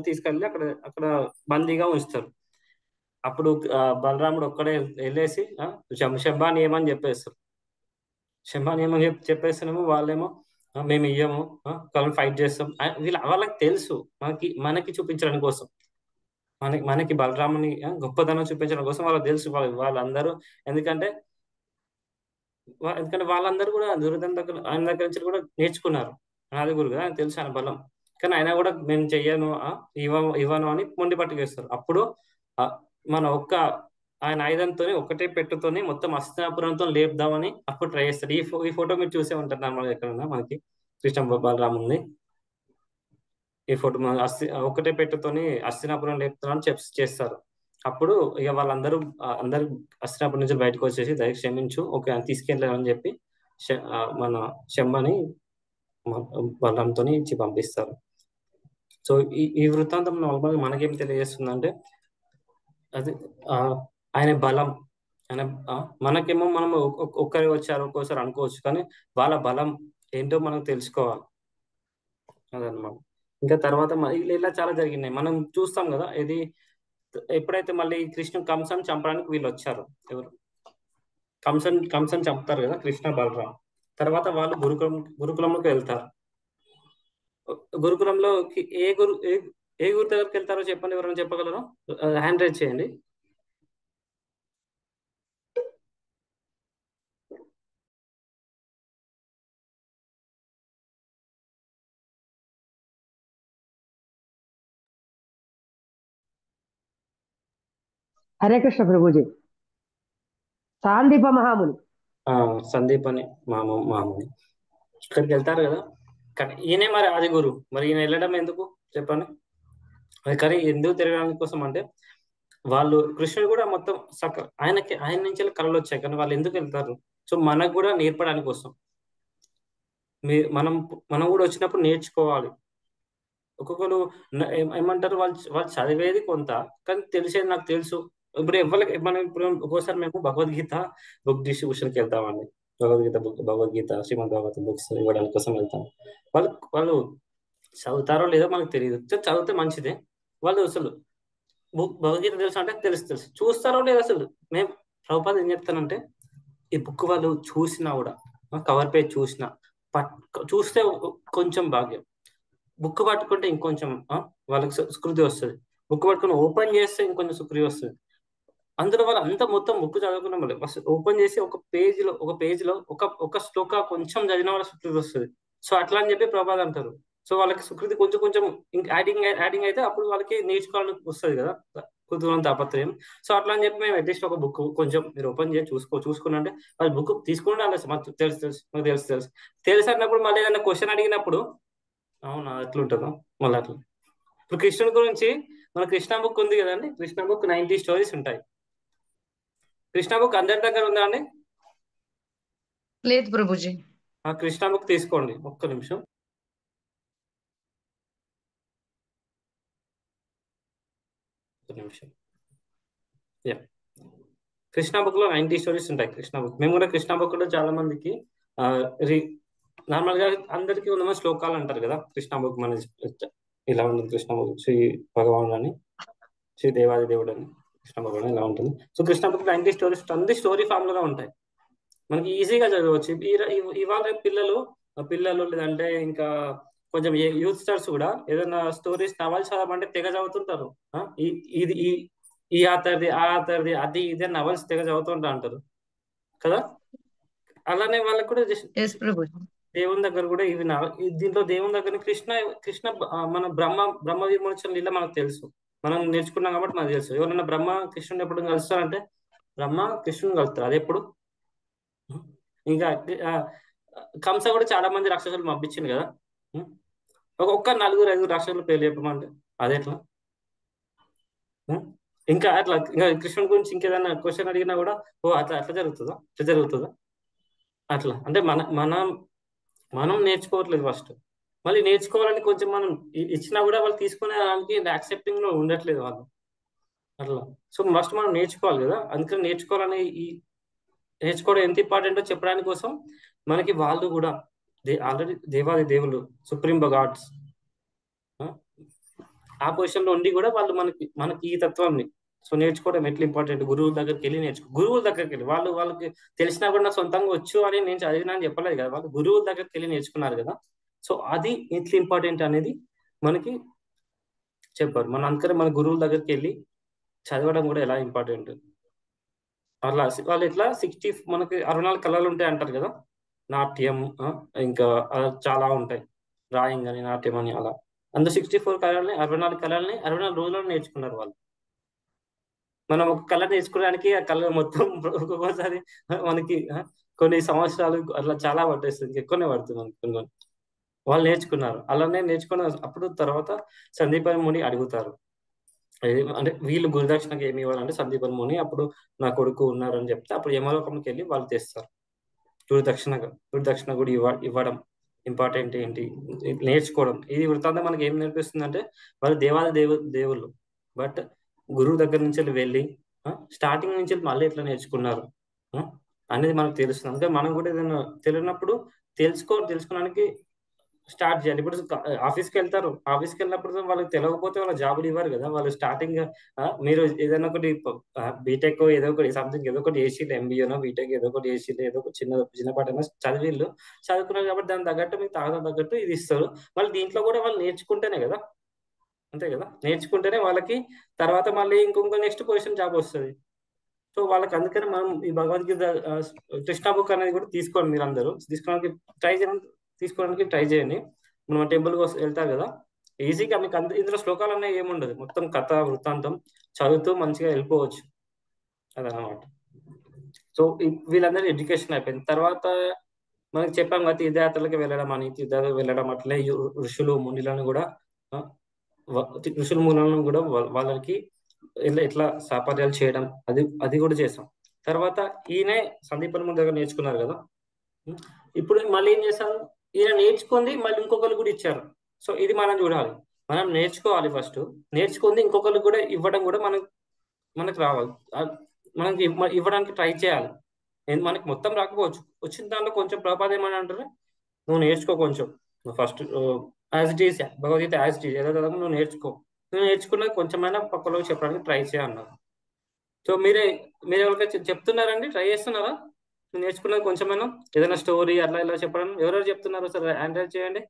S1: తీసుకెళ్ళి అక్కడ అక్కడ బందీగా ఉంచుతారు. అప్పుడు బలరాముడు ఒక్కడే వెళ్ళేసి శంబాని ఏమని చెప్పేస్తారు. శంబాని ఏమని చెప్పేస్తానేమో వాళ్ళేమో మేము ఇయ్యము వాళ్ళని ఫైట్ చేస్తాం. వాళ్ళకి తెలుసు మనకి చూపించడం కోసం, మనకి బలరాముని గొప్పతనం చూపించడం కోసం వాళ్ళకి తెలుసు. వాళ్ళందరూ ఎందుకంటే వాళ్ళందరూ కూడా దుర్యోధన దగ్గర ఆయన దగ్గర నుంచి కూడా నేర్చుకున్నారు. నాలుగురు కదా ఆయన తెలుసు ఆయన బలం. కానీ ఆయన కూడా నేను చెయ్యను ఇవ్వను అని మొండి పట్టుకేస్తారు. అప్పుడు మన ఆయన ఆయుధంతో ఒకటే పెట్టుతోని మొత్తం హస్తినాపురంతో లేపుదామని అప్పుడు ట్రై చేస్తారు. ఈ ఫోటో మీరు చూసే ఉంటారు నార్మల్గా ఎక్కడన్నా మనకి కృష్ణ బలరాముంది. ఈ ఫోటో ఒకటే పెట్టుతోని హస్తినాపురం లేపుతామని చేస్తారు. అప్పుడు ఇక వాళ్ళందరూ హస్తినాపురం నుంచి బయటకు వచ్చేసి దయ క్షమించు ఓకే అని తీసుకెళ్ళామని చెప్పి మన శంబని బలరాంతో ఇచ్చి పంపిస్తారు. సో ఈ వృత్తాంతం నార్మల్గా మనకేం తెలియజేస్తుందంటే అది ఆయన బలం. ఆయన మనకేమో మనం ఒక్కరే వచ్చారు ఒక్కోసారి అనుకోవచ్చు, కానీ వాళ్ళ బలం ఏంటో మనం తెలుసుకోవాలి అదనమాట. ఇంకా తర్వాత ఇలా చాలా జరిగినాయి మనం చూస్తాం కదా. ఇది ఎప్పుడైతే మళ్ళీ కంసన్ చంపడానికి వీళ్ళు వచ్చారు, ఎవరు కంసన్ చంపుతారు కదా కృష్ణ బలరాం. తర్వాత వాళ్ళు గురుకులంలోకి వెళ్తారు. గురుకులంలో ఏ గురు దగ్గరికి వెళ్తారో చెప్పండి, ఎవరైనా చెప్పగలరు? హ్యాండ్ రైజ్ చేయండి.
S3: హరే కృష్ణ ప్రభుజీ. సాందీప మహాముని.
S1: సందీప్ అని మామూలు ఇక్కడికి వెళ్తారు కదా. కానీ ఈయనే మరి ఆది గురు. మరి ఈయన వెళ్ళడం ఎందుకు చెప్పండి? కానీ ఎందుకు తిరగడానికి కోసం అంటే వాళ్ళు కృష్ణుడు కూడా మొత్తం ఆయన నుంచి కళలు వచ్చాయి, కానీ వాళ్ళు ఎందుకు వెళ్తారు? సో మనకు కూడా నేర్పడానికి కోసం. మనం కూడా వచ్చినప్పుడు నేర్చుకోవాలి. ఒక్కొక్కరు ఏమంటారు, వాళ్ళు చదివేది కొంత, కానీ తెలిసేది నాకు తెలుసు. ఇప్పుడు ఎవరికి మనం ఇప్పుడు ఒక్కోసారి మేము భగవద్గీత బుక్ డిస్ట్రిబ్యూషన్కి వెళ్తామండి. భగవద్గీత శ్రీమద్ భాగవతం బుక్స్ ఇవ్వడానికి కోసం వెళ్తాం. వాళ్ళు చదువుతారో లేదో మనకు తెలియదు. చదివితే మంచిదే. వాళ్ళు అసలు భగవద్గీత తెలుసు అంటే తెలుసు చూస్తారో లేదో అసలు. మేము ప్రభుపాద ఏం చెప్తానంటే, ఈ బుక్ వాళ్ళు చూసినా కూడా కవర్ పేజ్ చూస్తే కొంచెం భాగ్యం, బుక్ పట్టుకుంటే ఇంకొంచెం వాళ్ళకి సుకృతి వస్తుంది. బుక్ పట్టుకుని ఓపెన్ చేస్తే ఇంకొంచెం సుకృతి వస్తుంది. అందులో వాళ్ళు అంతా మొత్తం బుక్ చదువుకున్న వాళ్ళు ఓపెన్ చేసి ఒక పేజ్ లో ఒక శ్లోక కొంచెం చదివిన వాళ్ళ సుకృతి వస్తుంది. సో అట్లా అని చెప్పి ప్రభాద్ అంటారు. సో వాళ్ళకి సుకృతి కొంచెం యాడింగ్ అయితే అప్పుడు వాళ్ళకి నేర్చుకోవాలని వస్తుంది కదా, కుతూహలం తాపత్రయం. సో అట్లా అని చెప్పి మేము అట్లీస్ట్ ఒక బుక్ కొంచెం మీరు ఓపెన్ చేసి చూసుకున్నంటే వాళ్ళు బుక్ తీసుకుంటే మాకు తెలుసు అన్నప్పుడు మళ్ళీ ఏదైనా క్వశ్చన్ అడిగినప్పుడు అవునా ఎట్లుంటుందో మళ్ళీ అట్లా. ఇప్పుడు కృష్ణుడి గురించి మన కృష్ణ బుక్ ఉంది కదండి. కృష్ణ బుక్ 90 స్టోరీస్ ఉంటాయి. కృష్ణ బుక్ అందరి దగ్గర ఉందా అండి?
S2: లేదు ప్రభుజీ.
S1: ఆ కృష్ణ బుక్ తీసుకోండి, ఒక్క నిమిషం. కృష్ణ బుక్ లో 90 స్టోరీస్ ఉంటాయి. కృష్ణ బుక్ మేము కూడా కృష్ణ బుక్ లో చాలా మందికి నార్మల్ గా అందరికీ ఉన్న శ్లోకాలు అంటారు కదా. కృష్ణ బుక్ మన ఇలా ఉంటుంది. కృష్ణ బుక్ శ్రీ భగవాన్ అని, శ్రీ దేవాది దేవుడు అని కృష్ణ భగవాన్ ఇలా ఉంటుంది. సో కృష్ణ బుక్ 90 స్టోరీస్ అన్ని స్టోరీ ఫామ్ లో ఉంటాయి, మనకి ఈజీగా చదవచ్చు. ఇవాళ పిల్లలు లేదంటే ఇంకా కొంచెం యూత్ స్టార్స్ కూడా ఏదైనా స్టోరీస్ నవల్స్ చదవమంటే తెగ చదువుతుంటారు. ఇది ఈ ఆథర్ది ఆ ఆథర్ది అది ఇదే నవల్స్ తెగ చదువుతుంటా అంటారు కదా. అలానే వాళ్ళకి కూడా దేవుని దగ్గర కూడా దీంట్లో దేవుని దగ్గర కృష్ణ మన బ్రహ్మ విమోచన లీల మనకు తెలుసు, మనం నేర్చుకున్నాం కాబట్టి మనకు తెలుసు. ఎవరైనా బ్రహ్మ కృష్ణుని ఎప్పుడు కలుస్తారంటే బ్రహ్మ కృష్ణుని కలుస్తారు. అది ఎప్పుడు? ఇంకా కంస కూడా చాలా మంది రాక్షసులు పంపించింది కదా. ఒక్క 4-5 రాక్షసులు పేర్లు చెప్పమంటే అది ఎట్లా? ఇంకా అట్లా ఇంకా కృష్ణుని గురించి ఇంకేదైనా క్వశ్చన్ అడిగినా కూడా అట్లా జరుగుతుందా అట్లా అంటే మనం నేర్చుకోవట్లేదు ఫస్ట్. మళ్ళీ నేర్చుకోవాలని కొంచెం మనం ఇచ్చినా కూడా వాళ్ళు తీసుకునే దానికి యాక్సెప్టింగ్ లో ఉండట్లేదు వాళ్ళు. అట్లా. సో ఫస్ట్ మనం నేర్చుకోవాలి కదా, అందుకని నేర్చుకోవడం ఎంత ఇంపార్టెంటో చెప్పడానికి కోసం మనకి వాళ్ళు కూడా ఆల్రెడీ దేవాది దేవుళ్ళు, సుప్రీం గాడ్స్, ఆ పొజిషన్ లో ఉండి కూడా వాళ్ళు మనకి ఈ తత్వాన్ని సో నేర్చుకోవడం ఎట్లా ఇంపార్టెంట్, గురువుల దగ్గరికి వెళ్ళి గురువుల దగ్గరికి వెళ్ళి వాళ్ళకి తెలిసినా కూడా నాకు సొంతంగా వచ్చు అని నేను చదివినా అని చెప్పలేదు కదా, వాళ్ళు గురువుల దగ్గరికి వెళ్ళి నేర్చుకున్నారు కదా. సో అది ఎట్లా ఇంపార్టెంట్ అనేది మనకి చెప్పారు. మన అందుకని మన గురువుల దగ్గరికి వెళ్ళి చదవడం కూడా ఎలా ఇంపార్టెంట్. అట్లా వాళ్ళు ఎట్లా మనకి 64 కళలు ఉంటాయి అంటారు కదా, నాట్యం, ఇంకా చాలా ఉంటాయి, డ్రాయింగ్ అని, నాట్యం అని, అలా అందులో 64 కళల్ని, 64 కళల్ని 64 రోజుల్లో నేర్చుకున్నారు వాళ్ళు. మనం ఒక కళ నేర్చుకోవడానికి ఆ కళ మొత్తం ఒక్కొక్కసారి మనకి కొన్ని సంవత్సరాలు అట్లా చాలా పట్టేస్తుంది, ఎక్కువనే పడుతుంది మనకి కొన్ని. వాళ్ళు నేర్చుకున్నారు, అలానే నేర్చుకున్న అప్పుడు తర్వాత సందీపని ముని అడుగుతారు, అంటే వీళ్ళు గురుదక్షిణకి ఏమి ఇవ్వాలంటే సందీపని ముని అప్పుడు నా కొడుకు ఉన్నారు అని చెప్తే అప్పుడు యమలోకంకి వెళ్ళి వాళ్ళు తెస్తారు గురుదక్షిణ కూడా ఇవ్వడం ఇంపార్టెంట్ ఏంటి, నేర్చుకోవడం. ఇది వృత్తాంతం మనకి ఏం నేర్పిస్తుంది అంటే వాళ్ళు దేవుళ్ళు, బట్ గురువు దగ్గర నుంచి వెళ్ళి స్టార్టింగ్ నుంచి మళ్ళీ ఎట్లా నేర్చుకున్నారు అనేది మనకు తెలుస్తుంది. అందుకే మనం కూడా ఏదైనా తెలియనప్పుడు తెలుసుకోవడానికి స్టార్ట్ చేయాలి. ఇప్పుడు ఆఫీస్కి వెళ్తారు, ఆఫీస్కి వెళ్ళినప్పుడు వాళ్ళకి తెలియకపోతే వాళ్ళ జాబులు ఇవ్వరు కదా. వాళ్ళు స్టార్టింగ్ మీరు ఏదైనా ఒకటి బీటెక్ ఏదో ఒకటి సంథింగ్ ఏదో ఒకటి ఏసీలు, ఎంబీఏనో బీటెక్ ఏదో ఒకటి ఏసీలు ఏదో ఒక చిన్నపాటైనా చదువుకున్నారు కాబట్టి దాని తగ్గట్టు మీకు తగ్గట్టు ఇది ఇస్తారు. మళ్ళీ దీంట్లో కూడా వాళ్ళు నేర్చుకుంటేనే కదా, అంతే కదా, నేర్చుకుంటేనే వాళ్ళకి తర్వాత మళ్ళీ ఇంకొక నెక్స్ట్ పొజిషన్ జాబ్ వస్తుంది. సో వాళ్ళకి అందుకని మనం ఈ భగవద్గీత కృష్ణ బుక్ అనేది కూడా తీసుకోండి, మీరు అందరూ తీసుకోవడానికి ట్రై చేయండి. మనం టెంపుల్ కోసం వెళ్తారు కదా, ఈజీగా మీకు ఇందులో శ్లోకాలు అనేవి ఏముండదు, మొత్తం కథ వృత్తాంతం చదువుతూ మంచిగా వెళ్ళిపోవచ్చు అదనమాట. సో వీళ్ళందరూ ఎడ్యుకేషన్ అయిపోయింది తర్వాత మనకి చెప్పాం కదా తీర్థయాత్రలకు వెళ్ళడం అని, తీర్థయాత్రలకు వెళ్ళడం అట్లే ఋషులు మునులను కూడా వాళ్ళకి ఎట్లా సాపర్యాలు చేయడం అది కూడా చేస్తాం. తర్వాత ఈయనే సందీపన్ ముని దగ్గర నేర్చుకున్నారు కదా, ఇప్పుడు మళ్ళీ ఏం చేశారు, ఈయన నేర్చుకుంది మళ్ళీ ఇంకొకరు కూడా ఇచ్చారు. సో ఇది మనం చూడాలి, మనం నేర్చుకోవాలి ఫస్ట్, నేర్చుకుంది ఇంకొకరు కూడా ఇవ్వడం కూడా మనకు రావాలి, మనకి ఇవ్వడానికి ట్రై చేయాలి. మనకి మొత్తం రాకపోవచ్చు, వచ్చిన దాంట్లో కొంచెం ప్రభుపాద ఏమని అంటారు, నువ్వు నేర్చుకో కొంచెం, నువ్వు first as it is Bhagavad Gita as it is ఏదో నువ్వు నేర్చుకున్నది కొంచెమైనా పక్కలోకి చెప్పడానికి ట్రై చేయన్నారు. సో మీరు ఎవరికైనా చెప్తున్నారండి, ట్రై చేస్తున్నారా, నేర్చుకున్నది కొంచెమైనా ఏదైనా స్టోరీ అట్లా ఇలా చెప్పడం, ఎవరెవరు చెప్తున్నారు సార్ హ్యాండ్ రైజ్ చేయండి.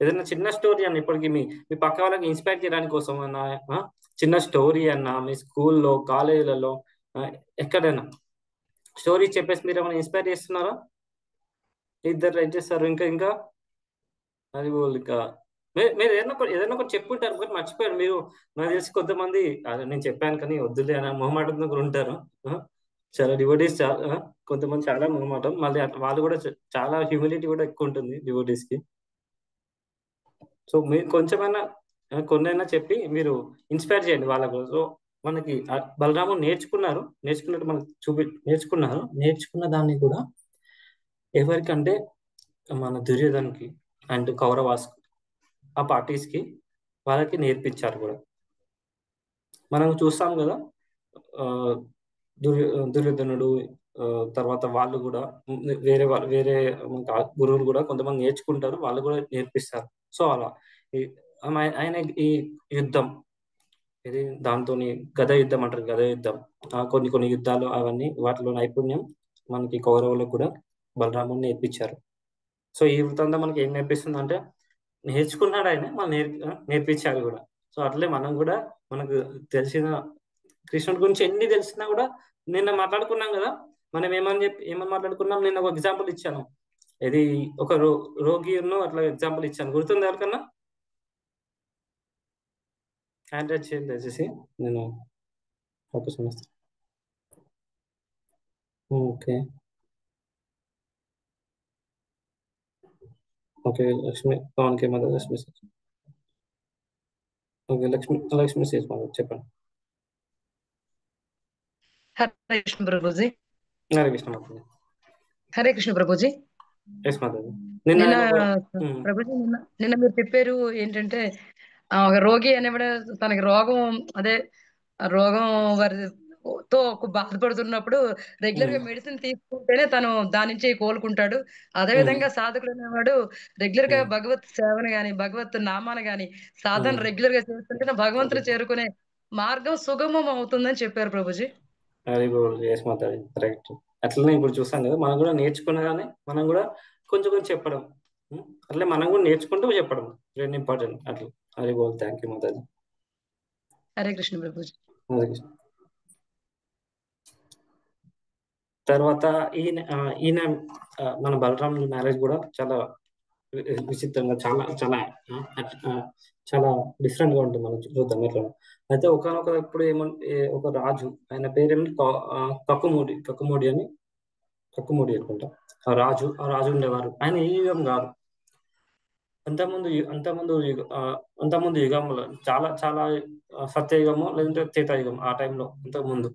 S1: ఏదైనా చిన్న స్టోరీ అన్న ఇప్పటికి మీ పక్క వాళ్ళకి ఇన్స్పైర్ చేయడానికి కోసం అన్న, చిన్న స్టోరీ అన్న, మీ స్కూల్లో కాలేజీలలో ఎక్కడైనా స్టోరీ చెప్పేసి మీరు ఏమైనా ఇన్స్పైర్ చేస్తున్నారా, ఇద్దరు రైట్ చేస్తారు. ఇంకా అది ఇంకా మీరు ఏదైనా ఒకటి చెప్పుంటారు బట్ మర్చిపోయారు మీరు. నాకు తెలిసి కొంతమంది నేను చెప్పాను కానీ వద్దులే అని మొహమాటంతో కూడా ఉంటారు, చాలా డివోటీస్ కొంతమంది చాలా మొహమాటం, మళ్ళీ వాళ్ళు కూడా చాలా హ్యూమిలిటీ కూడా ఎక్కువ ఉంటుంది డివోటీస్ కి. సో మీరు కొంచెమైనా కొన్నైనా చెప్పి మీరు ఇన్స్పైర్ చేయండి వాళ్ళకు. సో మనకి బలరాముడు నేర్చుకున్నట్టు మనకు నేర్చుకున్న దాన్ని కూడా ఎవరికంటే మన దుర్యోధన్కి అండ్ కౌరవాస్ ఆ పార్టీస్ కి వాళ్ళకి నేర్పించారు కూడా. మనం చూస్తాం కదా దుర్యోధనుడు తర్వాత వాళ్ళు కూడా వేరే గురువులు కూడా కొంతమంది నేర్చుకుంటారు, వాళ్ళు కూడా నేర్పిస్తారు. సో అలా ఆయన ఈ యుద్ధం ఇది దాంతో గద యుద్ధం అంటారు, గద యుద్ధం, కొన్ని యుద్ధాలు అవన్నీ వాటిలో నైపుణ్యం మనకి కౌరవులకు కూడా బలరాముని నేర్పించారు. సో ఈ వృత్తంతో మనకి ఏం నేర్పిస్తుంది అంటే నేర్చుకున్నాడు ఆయన, మనం నేర్పించాలి కూడా. సో అట్లే మనం కూడా మనకు తెలిసిన కృష్ణుడి గురించి ఎన్ని తెలిసినా కూడా నిన్న మాట్లాడుకున్నాం కదా, మనం ఏమని మాట్లాడుకున్నాం, నిన్న ఒక ఎగ్జాంపుల్ ఇచ్చాను, ఇది ఒక రోగిను అట్లా ఎగ్జాంపుల్ ఇచ్చాను, గుర్తుంది ఎవరికన్నా? హ్యాండ్ రైజ్ చేయండి దయచేసి, నేను ఫోకస్ చేస్తాను. ఓకే ఓకే లక్ష్మి పవన్ కే మదర్ లక్ష్మి, ఓకే లక్ష్మి సేజ్ చెప్పండి.
S2: హరే కృష్ణ ప్రభుజీ.
S1: హరే కృష్ణ మాతాజీ.
S2: హరే కృష్ణ ప్రభుజీ.
S1: ఎస్ మాతాజీ.
S2: నిన్న ప్రభుజీ నిన్న మీరు చెప్పారు ఏంటంటే ఒక రోగి అనేవాడు తనకి రోగం, అదే ఆ రోగం వారి తో బాధపడుతున్నప్పుడు రెగ్యులర్ గా
S1: ఉమ్,
S2: మెడిసిన్ తీసుకుంటేనే తను దాని నుంచి కోలుకుంటాడు. అదే
S1: ఉమ్,
S2: విధంగా సాధకుడు అనేవాడు రెగ్యులర్ గా
S1: ఉమ్,
S2: భగవత్ సేవను గాని, భగవత్ నామాన్ని గాని, సాధన
S1: ఉమ్.
S2: రెగ్యులర్ గా చేస్తుంటేనే
S1: అది
S2: భగవంతుడు చేరుకునే మార్గం సుగమం అవుతుందని చెప్పారు ప్రభుజీ.
S1: అది కూడా ఎస్ మాతాజీ కరెక్ట్. అట్లనే ఇప్పుడు చూస్తాం కదా, మనం కూడా నేర్చుకునగానే మనం కూడా కొంచెం కొంచెం చెప్పడం. అట్లే మనం కూడా నేర్చుకుంటూ చెప్పడం వెరీ ఇంపార్టెంట్ అట్లా. అది కూడా థ్యాంక్ యూ మాతాజీ.
S2: హరే కృష్ణ ప్రభుజీ.
S1: హరే కృష్ణ. తర్వాత ఈయన ఈయన మన బలరాం మ్యారేజ్ కూడా చాలా విచిత్రంగా, చాలా చాలా ఆ, చాలా డిఫరెంట్ గా ఉంటుంది మనం చూద్దాం ఎట్లా. అయితే ఒకనొక ఇప్పుడు ఒక రాజు, ఆయన పేరేమి కక్కుమూడి అని, కక్కుమూడి అనుకుంటా. ఆ రాజు ఉండేవారు. ఆయన ఈ యుగం కాదు, అంతకుముందు యుగంలో చాలా చాలా సత్యయుగము లేదంటే త్రేతాయుగం ఆ టైంలో అంతకుముందు.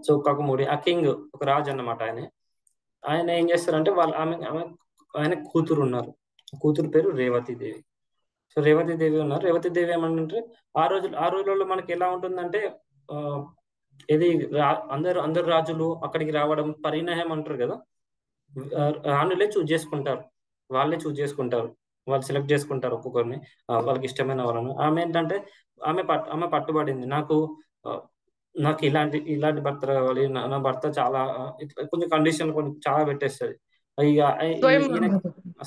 S1: సో కక్కుమూడి ఆ కింగ్, ఒక రాజు అన్నమాట. ఆయన ఏం చేస్తారంటే ఆయన కూతురు ఉన్నారు. కూతురు పేరు రేవతి దేవి. సో రేవతి దేవి ఉన్నారు. రేవతి దేవి ఏమంటే, ఆ రోజులలో మనకి ఎలా ఉంటుందంటే, ఆ ఇది అందరు రాజులు అక్కడికి రావడం పరిణయం అంటారు కదా. రాణులే చూజ్ చేసుకుంటారు, వాళ్ళే చూజ్ చేసుకుంటారు, వాళ్ళు సెలెక్ట్ చేసుకుంటారు ఒక్కొక్కరిని, వాళ్ళకి ఇష్టమైన వాళ్ళని. ఆమె ఏంటంటే, ఆమె పట్టుబడింది. ఆ, నాకు ఇలాంటి భర్త కావాలి, నా భర్త చాలా ఇట్లా కొంచెం కండిషన్ కొంచెం చాలా పెట్టేస్తుంది. ఇక
S2: స్వయం
S1: ఈయన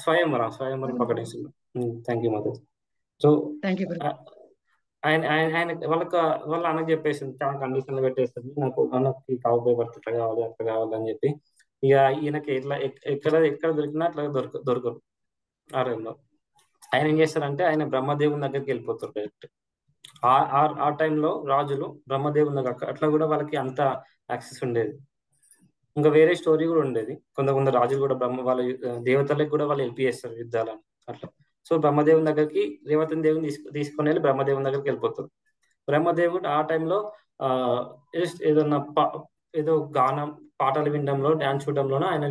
S1: స్వయంవరం ప్రకటిస్తుంది. Thank you mother. So
S2: thank you.
S1: ఆయన వాళ్ళ అన్నకు చెప్పేసింది, చాలా కండిషన్లు పెట్టేస్తుంది. నాకు కాబోయే భర్త ఇట్లా కావాలి అట్లా కావాలి అని చెప్పి. ఇక ఈయనకి ఎక్కడ దొరికినా అట్లా దొరకరు ఆ టైంలో. ఆయన ఏం చేస్తారంటే, ఆయన బ్రహ్మదేవుని దగ్గరికి వెళ్ళిపోతారు డైరెక్ట్. ఆ టైంలో రాజులు బ్రహ్మదేవుని దగ్గర అట్లా కూడా వాళ్ళకి అంత యాక్సెస్ ఉండేది. ఇంకా వేరే స్టోరీ కూడా ఉండేది. కొందరు రాజులు కూడా వాళ్ళ దేవతలకు కూడా వాళ్ళు హెల్ప్ చేస్తారు యుద్ధాలని అట్లా. సో బ్రహ్మదేవుని దగ్గరికి రేవతి దేవుని తీసుకొని వెళ్ళి బ్రహ్మదేవుని దగ్గరికి వెళ్ళిపోతారు. బ్రహ్మదేవుడు ఆ టైంలో ఆ ఏదన్నా ఏదో గానం, పాటలు వినడంలో, డాన్స్ చూడడంలోనూ ఆయన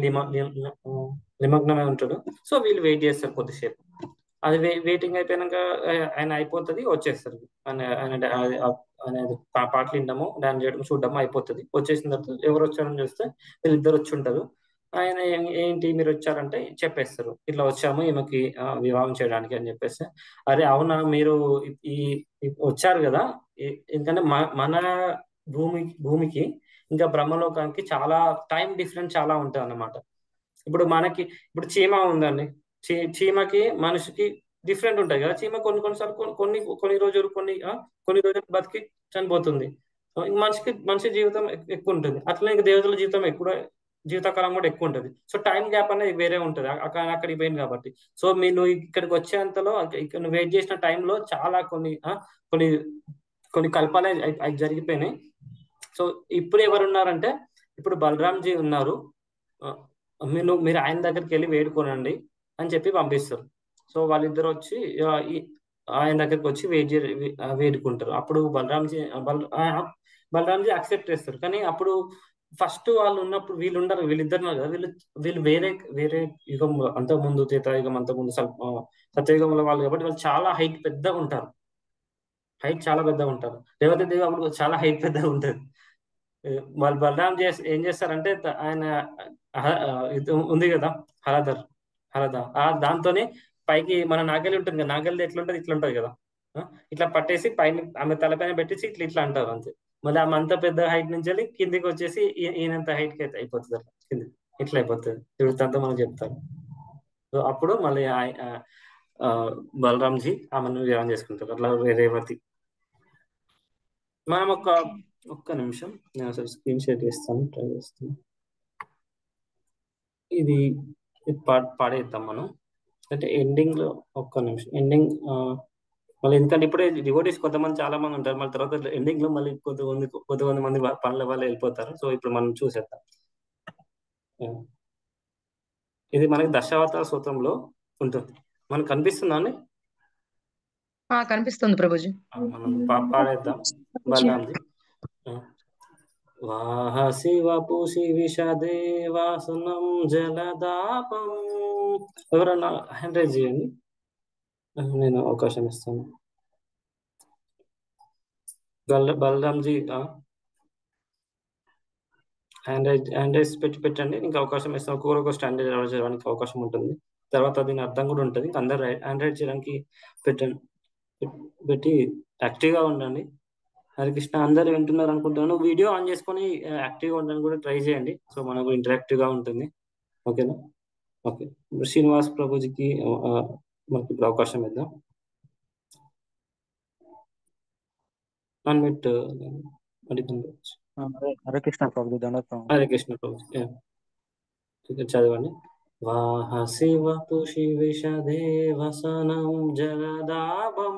S1: నిమగ్నమై ఉంటాడు. సో వీళ్ళు వెయిట్ చేస్తారు కొద్దిసేపు. అది వెయిటింగ్ అయిపోయినాక ఆయన అయిపోతుంది, వచ్చేస్తారు. ఆయన పాటలు వినడము, డాన్స్ చేయడం, చూడడము అయిపోతుంది. వచ్చేసిన తర్వాత ఎవరు వచ్చారని చూస్తే వీళ్ళిద్దరు వచ్చి ఉంటారు. ఆయన ఏంటి మీరు వచ్చారంటే చెప్పేస్తారు, ఇట్లా వచ్చాము ఈమెకి వివాహం చేయడానికి అని చెప్పేస్తే, అరే అవునా మీరు ఈ వచ్చారు కదా. ఎందుకంటే మన భూమికి ఇంకా బ్రహ్మలోకానికి చాలా టైం డిఫరెన్స్ చాలా ఉంటుంది అన్నమాట. ఇప్పుడు చీమ ఉందండి. చీమకి మనిషికి డిఫరెంట్ ఉంటాయి కదా. చీమ కొన్నిసార్లు కొన్ని రోజులు కొన్ని రోజులు బతికి చనిపోతుంది. మనిషి జీవితం ఎక్కువ ఉంటుంది. అట్లనే ఇంక దేవతల జీవితకాలం కూడా ఎక్కువ ఉంటుంది. సో టైం గ్యాప్ అనేది వేరే ఉంటుంది అక్కడికి పోయింది కాబట్టి. సో మీరు ఇక్కడికి వచ్చేంతలో, ఇక్కడ నువ్వు వెయిట్ చేసిన టైంలో చాలా కొన్ని కొన్ని కల్పాలు అవి జరిగిపోయినాయి. సో ఇప్పుడు ఎవరున్నారంటే, ఇప్పుడు బలరాంజీ ఉన్నారు. ఆ, మీరు ఆయన దగ్గరికి వెళ్ళి వేడుకోనండి అని చెప్పి పంపిస్తారు. సో వాళ్ళిద్దరు వచ్చి ఆయన దగ్గరికి వచ్చి వేడుకుంటారు. అప్పుడు బలరాంజీ యాక్సెప్ట్ చేస్తారు. కానీ అప్పుడు ఫస్ట్ వాళ్ళు ఉన్నప్పుడు వీళ్ళు ఉండరు, వీళ్ళిద్దరు ఉన్నారు కదా. వీళ్ళు వేరే వేరే యుగంలో, అంతకుముందు త్రేతాయుగం, అంతకుముందు సత్యయుగంలో వాళ్ళు కాబట్టి వాళ్ళు చాలా హైట్ పెద్దగా ఉంటారు. చాలా పెద్దగా ఉంటారు. రేవతి దేవి అప్పుడు చాలా హైట్ పెద్దగా ఉంటుంది. వాళ్ళు బలరాం ఏం చేస్తారంటే, ఆయన ఇది ఉంది కదా, హరధర్ హరద దాంతోనే పైకి మన నాగలి ఉంటుంది కదా, నాగలి ఎట్లుంటది ఇట్లా ఉంటది కదా. ఆ, ఇట్లా పట్టేసి పైన ఆమె తలపైన పెట్టేసి ఇట్లా ఇట్లా అంటారు అంతే. మళ్ళీ ఆమె అంత పెద్ద హైట్ నుంచి వెళ్ళి కిందికి వచ్చేసి ఈయనంత హైట్ కి అయితే అయిపోతుంది అట్లా కింది ఇట్లా అయిపోతుంది. తిరుగుతంతా మనం చెప్తారు. సో అప్పుడు మళ్ళీ ఆ, బలరాంజీ ఆమెను వివాహం చేసుకుంటారు. అట్లా రేవతి. మనం ఒక్క నిమిషం, నేను అసలు స్క్రీన్ షేర్ చేస్తాను, ట్రై చేస్తాను. ఇది పాడేద్దాం మనం. అంటే ఎండింగ్ లో ఒక్క నిమిషం, ఎండింగ్ మళ్ళీ ఎందుకంటే ఇప్పుడే డివోటీస్ కొంతమంది చాలా మంది ఉంటారు, మళ్ళీ తర్వాత ఎండింగ్ లో మళ్ళీ కొంతమంది పనుల వల్ల వెళ్ళిపోతారు. సో ఇప్పుడు మనం చూసేద్దాం. ఇది మనకి దశావతార సూత్రంలో ఉంటుంది. మనకు కనిపిస్తుందా అండి?
S2: కనిపిస్తుంది ప్రభుజీ.
S1: మనం పాడేద్దాం బలరాంజీ. వాహసి వపుసి విషదే వాసనం జలదాపం. ఎవరన్నా హ్యాండ్ రైజ్ చేయండి, నేను అవకాశం ఇస్తాను. బలరాంజీ హ్యాండ్ రైస్ పెట్టండి. ఇంకా అవకాశం ఇస్తాం. ఒక్కొక్క స్టాండ్ చేయడానికి అవకాశం ఉంటుంది. తర్వాత దీని అర్థం కూడా ఉంటుంది. ఇంకా అందరు హ్యాండ్ రైట్ చేయడానికి పెట్టండి, పెట్టి యాక్టివ్గా ఉండండి. హరికృష్ణ అందరు వింటున్నారు అనుకుంటున్నాను. వీడియో ఆన్ చేసుకొని యాక్టివ్గా ఉండడానికి కూడా ట్రై చేయండి. సో మనకు ఇంటరాక్టివ్గా ఉంటుంది. ఓకేనా? ఓకే, ఇప్పుడు శ్రీనివాస్ ప్రభుజీకి మనకి ఇప్పుడు అవకాశం ఇద్దాం. అన్మిట్ అడిగింది.
S4: హరే కృష్ణ ప్రభు, దండోత్సవం.
S1: హరే కృష్ణ ప్రభుజీ చదవండి. వాహ Shiva pussy విషదేవసనం జగదాభం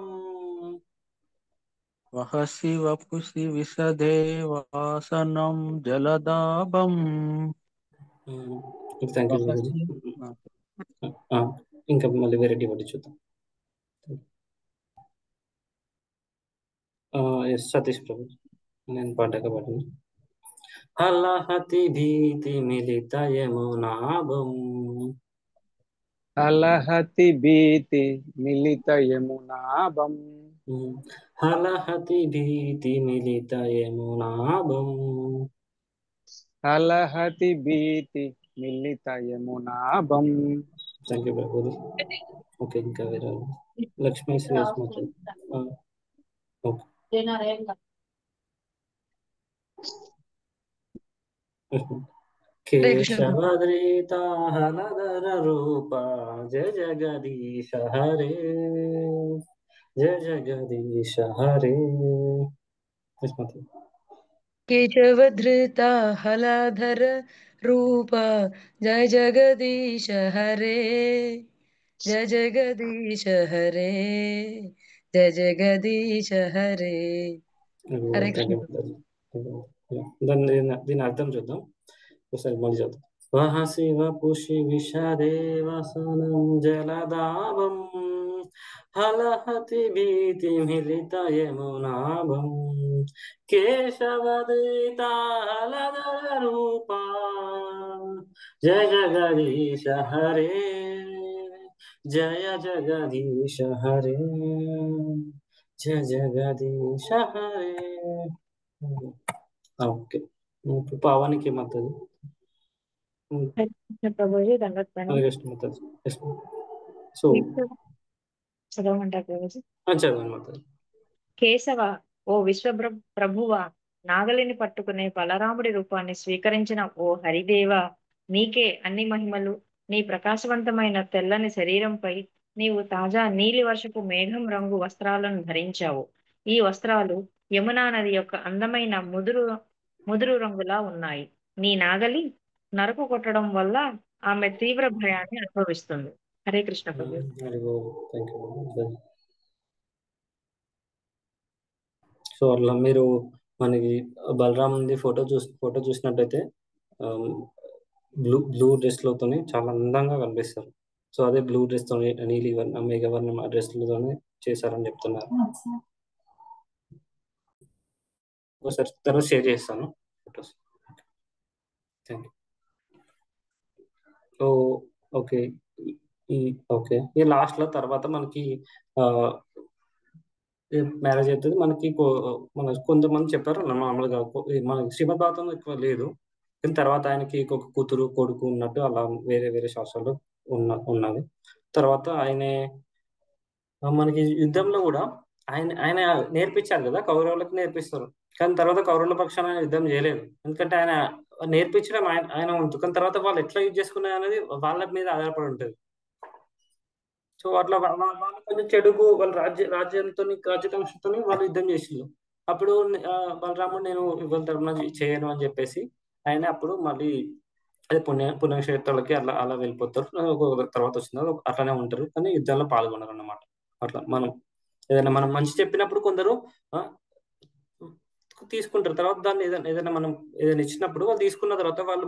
S4: వహసి వపుసి విశదేవాసనం జలదాభం.
S1: Thank you Prabhuji. ఇంకా మళ్ళీ వెరైటీ ఒకటి చూద్దాం. ఎస్ సతీష్ ప్రభుజీ, నేను పాడక పాడండి. హలహతి భీతి మిలిత యమునాభం
S5: అలహతి భీతి మిలిత యమునాభం.
S1: హలహతి భీతి మిలిత యమునాభం
S5: అలహతి భీతి మిలిత యమునాభం.
S1: Thank you Prabhuji. ఓకే, ఇంకా వేరే లక్ష్మీ శ్రీనివాస్ మాట్లాడు. ఓకే, కేశవద్రీత హలధర రూప జయ జగదీశ హరే జయ జగదీశ హరే.
S2: కేశవధృత హలాధర రూప జయ జగదీశ హరే జయ జగదీశ హరే జయ జగదీశ హరే. హరే కృష్ణ.
S1: దీని అర్థం చూద్దాం ఒకసారి, మళ్ళీ చూద్దాం. వహసి వపుషి విషదేవసనం జలదాభం హలహతి భీతి మిలిత యమునాభం కేశవదీత హలధర రూప జయ జగదీశ హరే జయ జగదీశ హరే జయ జగదీశ హరే. ఓకే, ఇప్పుడు పావానికి ఏమవుతుంది?
S6: ప్రభుజీ దండోత్సవం.
S1: సో
S6: చదవమంటారు ప్రభుజీ.
S1: చదవండి మాతాజీ.
S6: కేశవ, ఓ ప్రభువ, నాగలిని పట్టుకునే బలరాముడి రూపాన్ని స్వీకరించిన ఓ హరిదేవ, నీకే అన్ని మహిమలు. నీ ప్రకాశవంతమైన తెల్లని శరీరంపై నీవు తాజా నీలి వర్షపు మేఘం రంగు వస్త్రాలను ధరించావు. ఈ వస్త్రాలు యమునా నది యొక్క అందమైన ముదురు ముదురు రంగులా ఉన్నాయి. నీ నాగలి నరకు కొట్టడం వల్ల ఆమె తీవ్ర భయాన్ని అనుభవిస్తుంది. హరే కృష్ణ ప్రభు.
S1: సో అట్లా మీరు మనకి బలరాముది ఫోటో చూసినట్టయితే బ్లూ డ్రెస్లతోనే చాలా అందంగా కనిపిస్తారు. సో అదే బ్లూ డ్రెస్ తోని నీలి మేఘవర్ణం ఆ డ్రెస్లతోనే చేశారని చెప్తున్నారు. ఒకసారి తర్వాత షేర్ చేస్తాను photos. Thank you. So okay, okay ఈ లాస్ట్లో తర్వాత మనకి మ్యారేజ్ అవుతుంది. మనకి మన కొంతమంది చెప్పారు మామూలుగా మనకి శ్రీమద్ భాగవతం ఎక్కువ లేదు, కానీ తర్వాత ఆయనకి ఒక కూతురు కొడుకు ఉన్నట్టు అలా వేరే వేరే శాస్త్రాలు ఉన్నది. తర్వాత ఆయనే మనకి యుద్ధంలో కూడా ఆయన ఆయన నేర్పించారు కదా, కౌరవులకు నేర్పిస్తారు. కానీ తర్వాత కౌరవుల పక్షాన ఆయన యుద్ధం చేయలేదు, ఎందుకంటే ఆయన నేర్పించడం ఆయన వంతు. కానీ తర్వాత వాళ్ళు ఎట్లా యూజ్ చేసుకున్నారు అనేది వాళ్ళ మీద ఆధారపడి ఉంటుంది. సో అట్లా వాళ్ళు కొంచెం చెడుకు వాళ్ళ రాజ్యకాంక్షతో వాళ్ళు యుద్ధం చేసిండ్రు. అప్పుడు బలరాముడు నేను ఇవాళ తరపున చేయను అని చెప్పేసి ఆయన అప్పుడు మళ్ళీ అదే పుణ్యక్షేత్రాలకి అలా అలా వెళ్ళిపోతారు. తర్వాత వచ్చిన అట్లానే ఉంటారు, కానీ యుద్ధంలో పాల్గొనరు అన్నమాట. అట్లా మనం ఏదైనా మనం మంచి చెప్పినప్పుడు కొందరు తీసుకుంటారు. తర్వాత దాన్ని ఏదైనా మనం ఏదైనా ఇచ్చినప్పుడు వాళ్ళు తీసుకున్న తర్వాత వాళ్ళు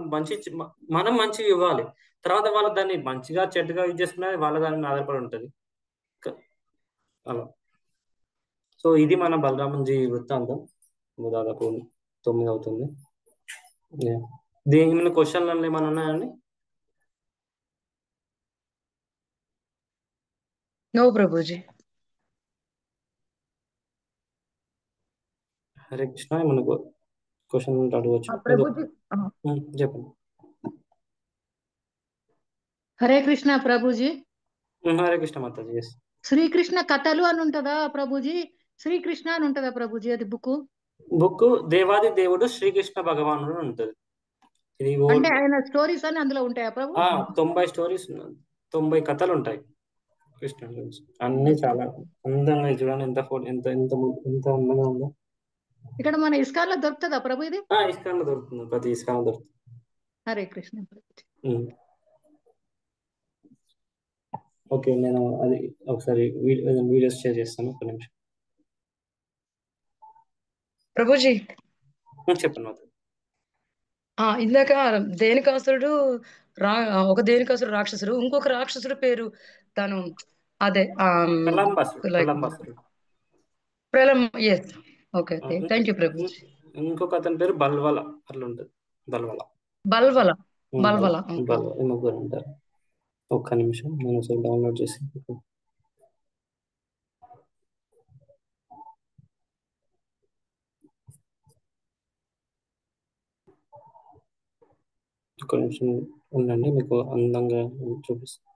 S1: మనం మంచిగా ఇవ్వాలి. తర్వాత వాళ్ళు దాన్ని మంచిగా చెడ్డగా యూజ్ చేసుకునే వాళ్ళ దాని మీద ఆధారపడి ఉంటుంది అలా. సో ఇది మన బలరామంజీ వృత్తాంతం. దాదాపు 9 అవుతుంది. దీని మీద క్వశ్చన్లు ఏమైనా ఉన్నాయండి?
S2: నో ప్రభుజీ.
S1: హరే కృష్ణ మనకు క్వశ్చన్ అడగవచ్చు
S2: ప్రభుజీ
S1: చెప్పండి.
S7: హరే కృష్ణ ప్రభుజీ.
S1: హరే కృష్ణ మాతాజీ. ఎస్
S7: శ్రీకృష్ణ కథలు అని ఉంటదా ప్రభుజీ? శ్రీకృష్ణ అని ఉంటదా ప్రభుజీ అది బుక్?
S1: బుక్ దేవాది దేవుడు శ్రీకృష్ణ భగవానుడు అని ఉంటుంది. ఇది
S7: అంటే ఆయన స్టోరీస్ అని అందులో ఉంటాయా ప్రభు?
S1: 90 స్టోరీస్ 90 కథలు ఉంటాయి కృష్ణుడి గురించి. అన్ని చాలా అందంగా చూడండి, ఎంత ఎంత ఎంత ఎంత అందంగా ఉందో.
S7: ఇక్కడ మన ఇస్కాన్ లో దొరుకుతుందా ప్రభు ఇది?
S1: ఇస్కాన్ లో దొరుకుతుంది, ప్రతి ఇస్కాన్ లో దొరుకుతుంది.
S7: హరే కృష్ణ ప్రభుజీ.
S1: ఓకే, నేను అది ఒకసారి వీడియోస్ షేర్ చేస్తాను. ఒక నిమిషం
S2: ప్రభుజీ.
S1: చెప్పండి.
S2: ఇందాక దేనికాసురుడు ఒక దేనికాసురుడు రాక్షసుడు, ఇంకొక రాక్షసుడు పేరు తను అదే ఎస్ ఓకే థ్యాంక్ యూ ప్రభు.
S1: ఇంకొక అతని పేరు బల్వల, అట్లా ఉంటుంది. బల్వల
S2: బల్వల బల్వల
S1: ముగ్గురు ఉంటారు. ఒక్క నిమిషం నేను ఒకసారి డౌన్లోడ్ చేసి ఒక నిమిషం ఉండండి, మీకు అందంగా చూపిస్తాను.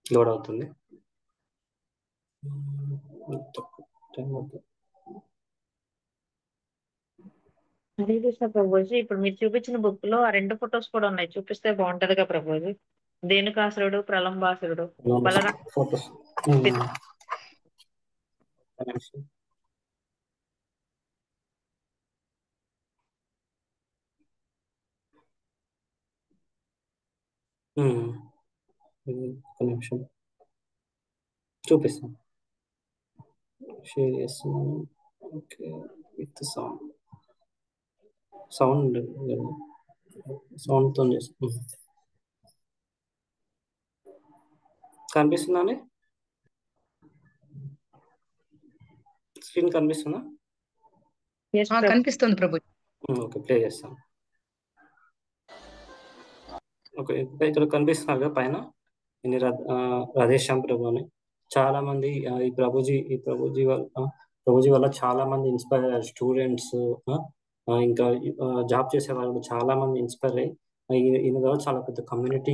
S1: లోడ్ అవుతుంది.
S6: హరే కృష్ణ ప్రభుజీ. ఇప్పుడు మీరు చూపించిన బుక్ లో ఆ 2 ఫొటోస్ కూడా ఉన్నాయి, చూపిస్తే బాగుంటదిగా ప్రభుజీ? దేనుకాసురుడు, ప్రలంబాసురుడు, బలరాం
S1: ఫోటోస్. ఒక నిమిషం చూపిస్తాను, షేర్ చేస్తున్నాను. ఓకే, విత్ సౌండ్తో చేస్తాను. కనిపిస్తుందండి? స్క్రీన్ కనిపిస్తుందా?
S2: కనిపిస్తుంది ప్రభు.
S1: ఓకే, ప్లే చేస్తాను. ఓకే, ఇక్కడ కనిపిస్తున్నారు కదా పైన రాధేశ్యామ్ ప్రభు అని. చాలా మంది ఈ ప్రభుజీ వల్ల చాలా మంది ఇన్స్పైర్ అయ్యారు. స్టూడెంట్స్ ఇంకా జాబ్ చేసే వాళ్ళు చాలా మంది ఇన్స్పైర్ అయ్యి ఈయన ద్వారా చాలా పెద్ద కమ్యూనిటీ,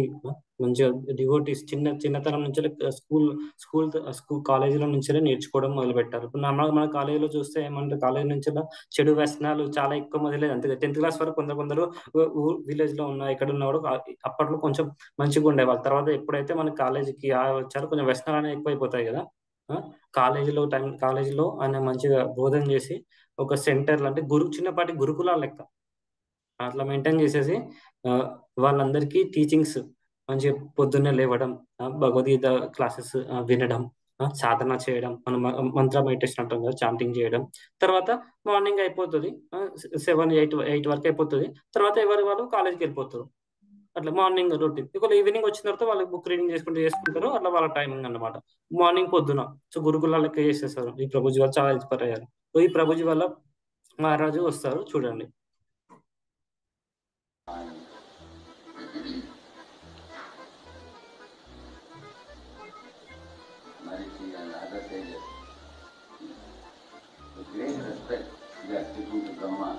S1: మంచిగా డివోటీస్ చిన్నతనం నుంచి స్కూల్ కాలేజీలో నుంచే నేర్చుకోవడం మొదలు పెట్టారు. ఇప్పుడు మన కాలేజీలో చూస్తే ఏమంటే కాలేజీ నుంచి చెడు వ్యసనాలు చాలా ఎక్కువ మొదలైంది. అంతే 10th క్లాస్ వరకు కొందరు విలేజ్ లో ఉన్న ఇక్కడ ఉన్నవాడు అప్పట్లో కొంచెం మంచిగా ఉండేవాళ్ళు. తర్వాత ఎప్పుడైతే మన కాలేజీకి వచ్చారో కొంచెం వ్యసనాలు అనేవి ఎక్కువైపోతాయి కదా. కాలేజీలో ఆయన మంచిగా బోధన చేసి ఒక సెంటర్లు అంటే చిన్నపాటి గురుకులాల లెక్క అట్లా మెయింటైన్ చేసేసి వాళ్ళందరికీ టీచింగ్స్ మంచిగా పొద్దున్నే లేవడం, భగవద్గీత క్లాసెస్ వినడం, సాధన చేయడం, మనం మంత్ర మెడిటేషన్ అంటాం కదా, చాంటింగ్ చేయడం. తర్వాత మార్నింగ్ అయిపోతుంది, 7, 8 వరకు అయిపోతుంది. తర్వాత ఎవరి వాళ్ళు కాలేజీకి వెళ్ళిపోతారు. అట్లా మార్నింగ్ రొటీన్. ఒకవేళ ఈవినింగ్ వచ్చిన తర్వాత వాళ్ళకి బుక్ రీడింగ్ చేసుకుంటారు. అట్లా వాళ్ళ టైమింగ్ అన్నమాట. మార్నింగ్ పొద్దున గురుకుల లెక్క చేసేస్తారు. ఈ ప్రభుజీ వాళ్ళు చాలా ఇన్స్పైర్ అయ్యారు. ఈ ప్రభుజీ వల్ల మహారాజు వస్తారు, చూడండి.
S8: Great respect we are taking to Brahma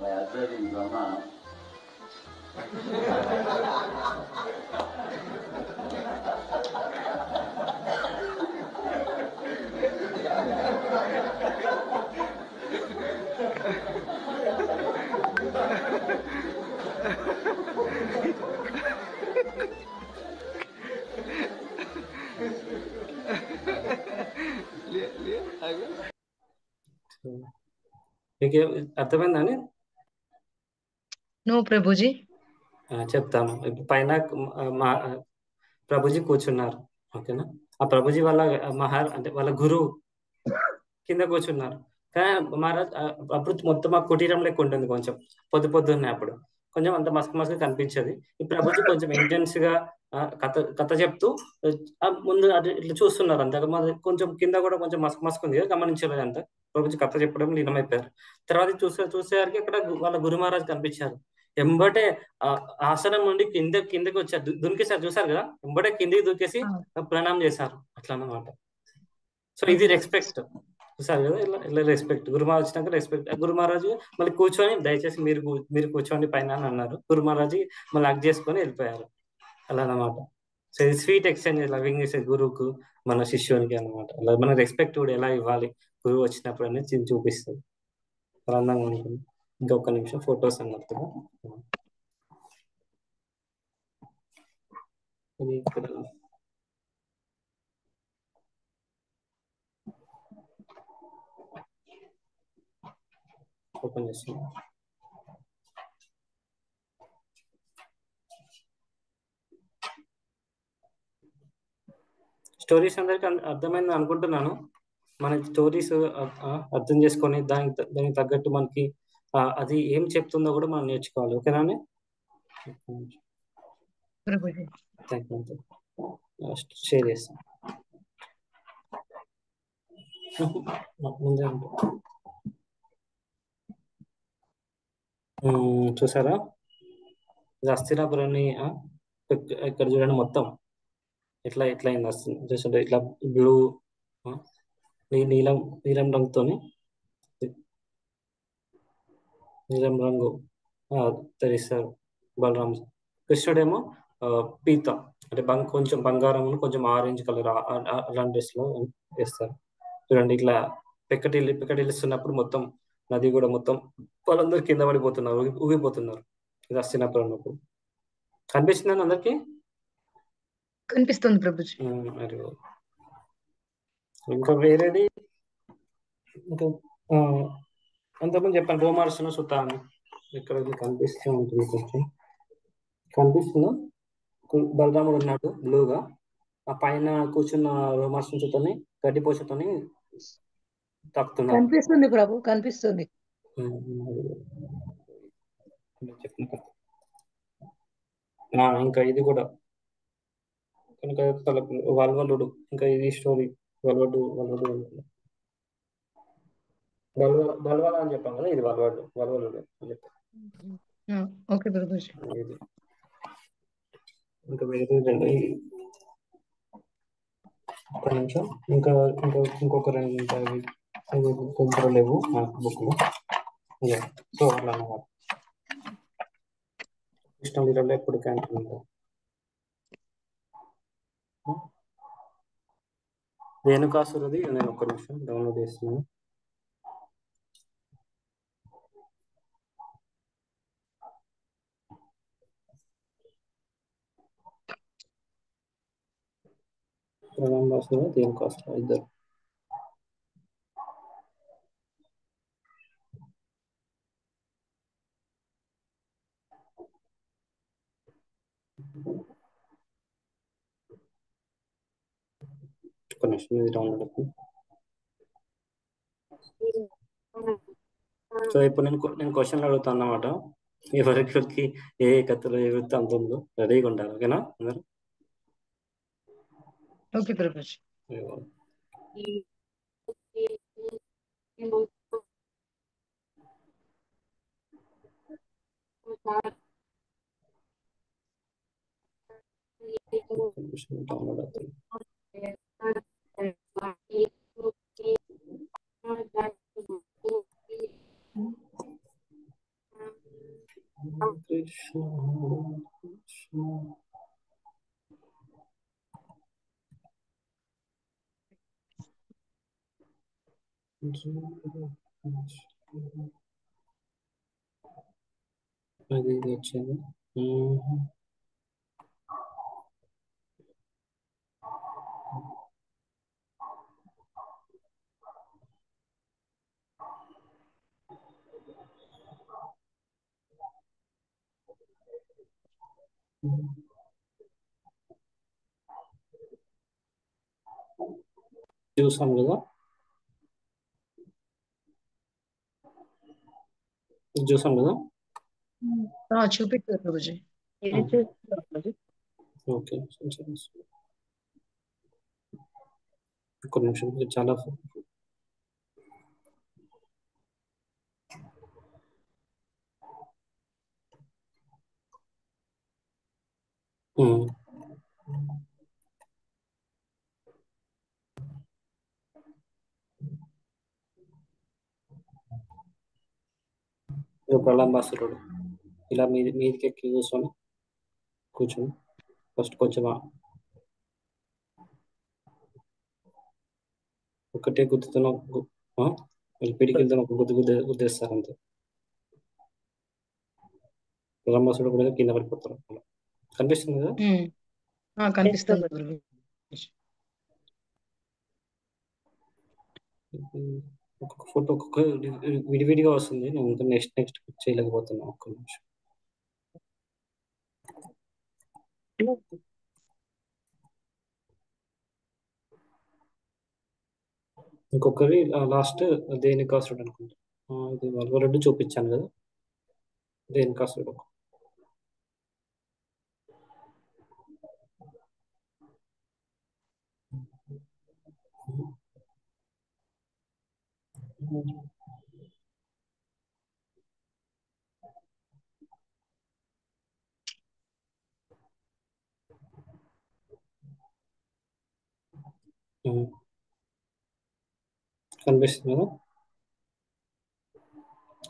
S8: by observing Brahma.
S1: మీకు అర్థమైందని
S2: నో ప్రభుజీ.
S1: చెప్తాను. పైన ప్రభుజీ కూర్చున్నారు, ఓకేనా? ఆ ప్రభుజీ వాళ్ళ అంటే వాళ్ళ గురువు కింద కూర్చున్నారు. కానీ మహారాజ్ అప్పుడు మొత్తం ఆ కుటీరం లెక్క ఉంటుంది, కొంచెం పొద్దున్నే. అప్పుడు కొంచెం అంత మసక మసక కనిపించేది. ఈ ప్రభుజీ కొంచెం ఇంటెన్స్ గా కథ కథ చెప్తూ ముందు అది ఇట్లా చూస్తున్నారు అంతే. మరి కొంచెం కింద కూడా కొంచెం మసక మసక ఉంది కదా, గమనించలేదు అంత. ప్రభుజీ కథ చెప్పడం లీనమైపోయారు. తర్వాత చూసేసరికి ఇక్కడ వాళ్ళ గురు మహారాజ్ కనిపించారు. ఎంబటే ఆసనం నుండి కిందకి వచ్చారు, దునికేసారు. చూసారు కదా, ఎంబటే కిందికి దూకేసి ప్రణామం చేశారు అట్లా అన్నమాట. సో ఇది రెస్పెక్ట్. చూసారు కదా, ఇలా రెస్పెక్ట్. గురు మహారాజ్ వచ్చినాక రెస్పెక్ట్. గురు మహారాజు మళ్ళీ కూర్చొని దయచేసి మీరు కూర్చోండి పైన అని అన్నారు. గురు మహారాజు మళ్ళీ హగ్ చేసుకొని వెళ్ళిపోయారు అలా అన్నమాట. సో ఇది స్వీట్ ఎక్స్చేంజ్, లవింగ్ చేసే గురువుకు మన శిష్యునికి అనమాట. అలా మన రెస్పెక్ట్ కూడా ఎలా ఇవ్వాలి గురువు వచ్చినప్పుడు అనేది చూపిస్తుంది. చాలా అందంగా ఉంటుంది. ఇంకొక నిమిషం ఫొటోస్ అన్నారు కదా, ఇది ఇక్కడ ఓపెన్ చేస్తున్నా. స్టోరీస్ అందరికి అర్థమైంది అనుకుంటున్నాను. మన స్టోరీస్ అర్థం చేసుకొని దానికి తగ్గట్టు మనకి అది ఏం చెప్తుందో కూడా మనం నేర్చుకోవాలి. ఓకేనా అండి? షేర్ చేస్తాను. చూసారా, ఇది హస్తినాపురాన్ని ఇక్కడ చూడండి మొత్తం ఎట్లా అయింది వస్తుంది చూస్తుంటే. ఇట్లా బ్లూ నీలం రంగుతోని నీలం రంగు ధరిస్తారు బలరాం. కృష్ణుడేమో పీత అంటే కొంచెం బంగారం, కొంచెం ఆరెంజ్ కలర్ అలాంటి డ్రెస్ లో వేస్తారు. చూడండి ఇట్లా పెక్కటిల్లుస్తున్నప్పుడు మొత్తం నది కూడా మొత్తం వాళ్ళందరూ కింద పడిపోతున్నారు, ఊగిపోతున్నారు. ఇది హస్తినాపురం అన్నప్పుడు. కనిపిస్తుందని అందరికి
S2: కనిపిస్తుంది ప్రభుజీ.
S1: ఇంకా వేరేది ఇంకా అంతకుముందు చెప్పాను రోమార్సన సుత అని. ఇక్కడ కనిపిస్తూ ఉంటుంది, కొంచెం కనిపిస్తుందా? బలరాముడు ఉన్నాడు బ్లూగా, ఆ పైన కూర్చున్న రోమార్సన సుతని గడ్డిపోచతోని తాకుతున్నారు.
S2: కనిపిస్తుంది ప్రభు, కనిపిస్తుంది.
S1: ఇంకా ఇది కూడా కనుక వల్వలుడు. ఇంకా ఇది స్టోరీ వల్వడు బల్వాల అని చెప్పాం కదా, ఇది వల్వలుడు అని చెప్పాం.
S2: ఓకే ప్రభుజీ.
S1: ఇంకా వేరే ఒక నిమిషం, ఇంకొక రెండు కొంచెం లేవు బుక్లు. సో అట్లా అన్నమాట. కృష్ణ లీలలో ఎప్పుడు క్యాంటీన్ ఉంటాం. రేణుకాసురది నేను ఒక్క నిమిషం డౌన్లోడ్ చేస్తున్నాను. రేణుకాసుర ఇద్దరు. ఒక్క నిమిషం ఇది డౌన్లోడ్ అవుతుంది. సో ఇప్పుడు నేను క్వశ్చన్లు అడుగుతాను అన్నమాట. ఎవరికి ఏ కథలో ఏ వృత్తి అంత ఉందో రెడీగా ఉండాలి. ఓకేనా అందరు?
S2: ఓకే ప్రభుజీ.
S1: డౌన్లోడ్ అవుతుంది. కృష్ణ అది వచ్చింది. చూసాం కదా, చూసాం కదా.
S2: చూపించారు ప్రభుజీ.
S6: ఇది చూస్తున్నారు ప్రభుజీ.
S1: ఓకే, ఒక్క నిమిషం, ఇది చాలా ప్రళంబాసురుడు ఇలా మీదికి ఎక్కి కూర్చొని ఫస్ట్ కొంచెం ఒకటే గుద్దుతున్న పిడికిలతో ఒక గుద్దేస్తారు అంతే. ప్రళంబాసురుడు కూడా కింద పడిపోతారు. కనిపిస్తుంది కదా?
S2: కనిపిస్తుంది ప్రభుజీ.
S1: ఒక్కొక్క ఫోటో ఒక్కొక్క విడివిడిగా వస్తుంది. నేను ఇంకా నెక్స్ట్ చేయలేకపోతున్నా. ఒక్క నిమిషం. ఇంకొకరి లాస్ట్ దేనికాసురుడు అనుకుంటా. ఇది వాళ్ళు రెండు చూపించాను కదా, దేనికాసురుడు. కనిపిస్తుంది కదా?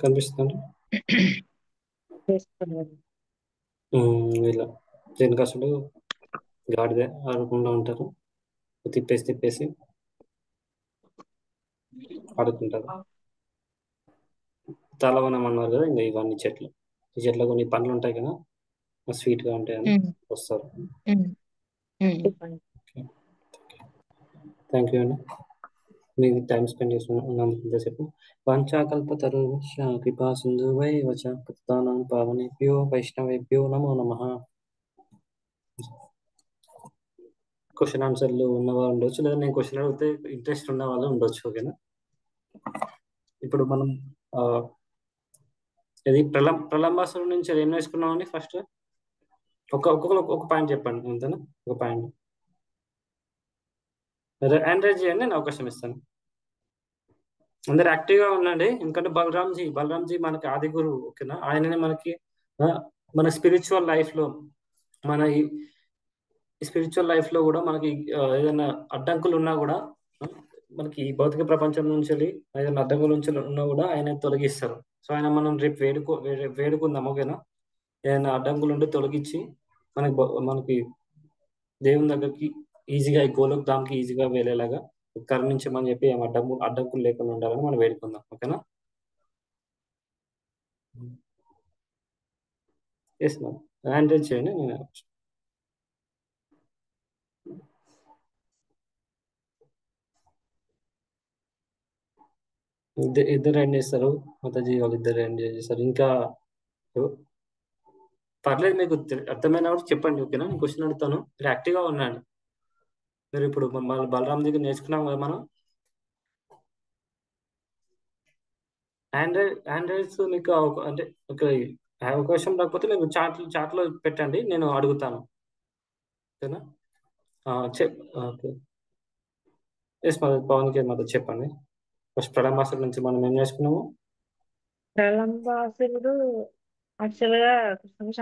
S1: కనిపిస్తుంది. ఇలా దేనికాసుడు గాడిద ఆడకుండా ఉంటారు. తిప్పేసి ఆడుకుంటారు. తలవనం అన్నారు కదా, ఇంకా ఇవన్నీ చెట్లు. ఈ చెట్లు కొన్ని పండ్లు ఉంటాయి కదా, స్వీట్ గా ఉంటాయని వస్తారు. థ్యాంక్ యూ అండి, మీకు టైం స్పెండ్ చేస్తున్నందుకు ఇంతసేపు. వాంఛాకల్పతరుభ్యశ్చ కృపా సింధువైవ చ పతితానాం పావనేభ్యో వైష్ణవేభ్యో నమో నమః. క్వశ్చన్ ఆన్సర్లు ఉన్నవాళ్ళు ఉండొచ్చు, లేదా నేను క్వశ్చన్ అడిగితే ఇంట్రెస్ట్ ఉన్న వాళ్ళు ఉండొచ్చు. ఓకేనా? ఇప్పుడు మనం ఇది ప్రళంబాసురుడి నుంచి ఏం నేర్చుకున్నామండి? ఫస్ట్ ఒక్కొక్కరు ఒక పాయింట్ చెప్పండి, అంతేనా? ఒక పాయింట్ హ్యాండ్ రైజ్ చేయండి, నేను అవకాశం ఇస్తాను. అందరు యాక్టివ్గా ఉండండి, ఎందుకంటే బలరాంజీ మనకి ఆది గురువు. ఓకేనా? ఆయననే మనకి మన స్పిరిచువల్ లైఫ్లో, మన ఈ స్పిరిచువల్ లైఫ్లో కూడా మనకి ఏదైనా అడ్డంకులు ఉన్నా కూడా, మనకి ఈ భౌతిక ప్రపంచం నుంచి ఏదైనా అడ్డంకుల నుంచి ఉన్నా కూడా ఆయన తొలగిస్తారు. సో ఆయన మనం రేపు వేడుకుందాం. ఓకేనా? ఏదైనా అడ్డంకులు ఉంటే తొలగించి మనకి దేవుని దగ్గరికి ఈజీగా, ఈ గోలోక్ ధామ్కి ఈజీగా వెళ్ళేలాగా కరుణించమని చెప్పి ఏం అడ్డంకులు లేకుండా ఉండాలని మనం వేడుకుందాం. ఓకేనా? ఎస్ మ్యామ్, హ్యాండ్ రైజ్ చేయండి. నేను ఇద్దరు ఎండ్ చేస్తారు, మాతాజీ వాళ్ళు ఇద్దరు ఎండ్ చేస్తారు. ఇంకా పర్లేదు, మీకు అర్థమైన కూడా చెప్పండి. ఓకేనా? నేను క్వశ్చన్ అడుగుతాను, మీరు యాక్టివ్గా ఉండండి. మీరు ఇప్పుడు బలరాం దగ్గర నేర్చుకున్నాం కదా మనం హ్యాండ్ రైజ్. మీకు అంటే అవకాశం రాకపోతే మీకు చాట్లో పెట్టండి, నేను అడుగుతాను. ఓకేనా? ఓకే, ఎస్ పవన్ కి మాతో చెప్పండి. ఫస్ట్ ప్రళంబాసురుడు నుంచి మనం ఏం నేర్చుకున్నాము?
S6: ప్రళంబాసురుడు యాక్చువల్ గా కృష్ణుని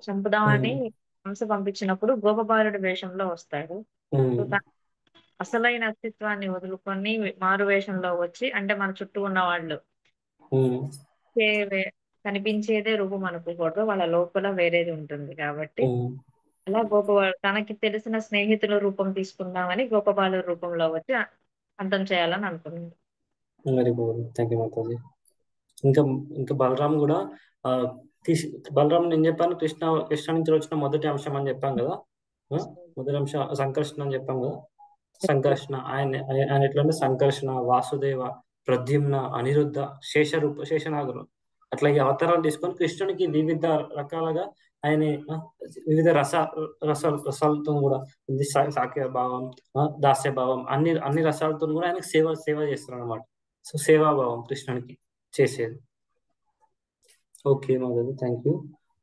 S6: చంపుదామని హంస పంపించినప్పుడు గోపబాలుడి వేషంలో వస్తాడు. అసలైన అస్తిత్వాన్ని వదులుకొని మారు వేషంలో వచ్చి, అంటే మన చుట్టూ ఉన్న వాళ్ళు కనిపించేదే రూపం అనుకోకూడదు, వాళ్ళ లోపల వేరేది ఉంటుంది. కాబట్టి అలా తనకి తెలిసిన స్నేహితుల రూపం తీసుకుందామని గోపబాలు రూపంలో వచ్చి అంతం చేయాలని అనుకున్నాడు.
S1: Very good, thank you Mataji. ఇంకా బలరాం కూడా బలరాం నేను చెప్పాను, కృష్ణ నుంచి వచ్చిన మొదటి అంశం అని చెప్పాం కదా. మొదటి అంశం సంకర్షణ అని చెప్పాం కదా. సంకర్షణ ఆయన ఎట్లంటే సంకర్షణ, వాసుదేవ, ప్రద్యుమ్న, అనిరుద్ధ, శేషనాగులు అట్లా ఈ అవతారాలు తీసుకొని కృష్ణునికి వివిధ రకాలుగా ఆయన వివిధ రసాలతో కూడా సాఖ్య భావం, దాస్య భావం, అన్ని రసాలతో కూడా ఆయనకు సేవ చేస్తారు అనమాట. సో సేవాభావం కృష్ణునికి చేసేది. Okay Madhavi, thank you.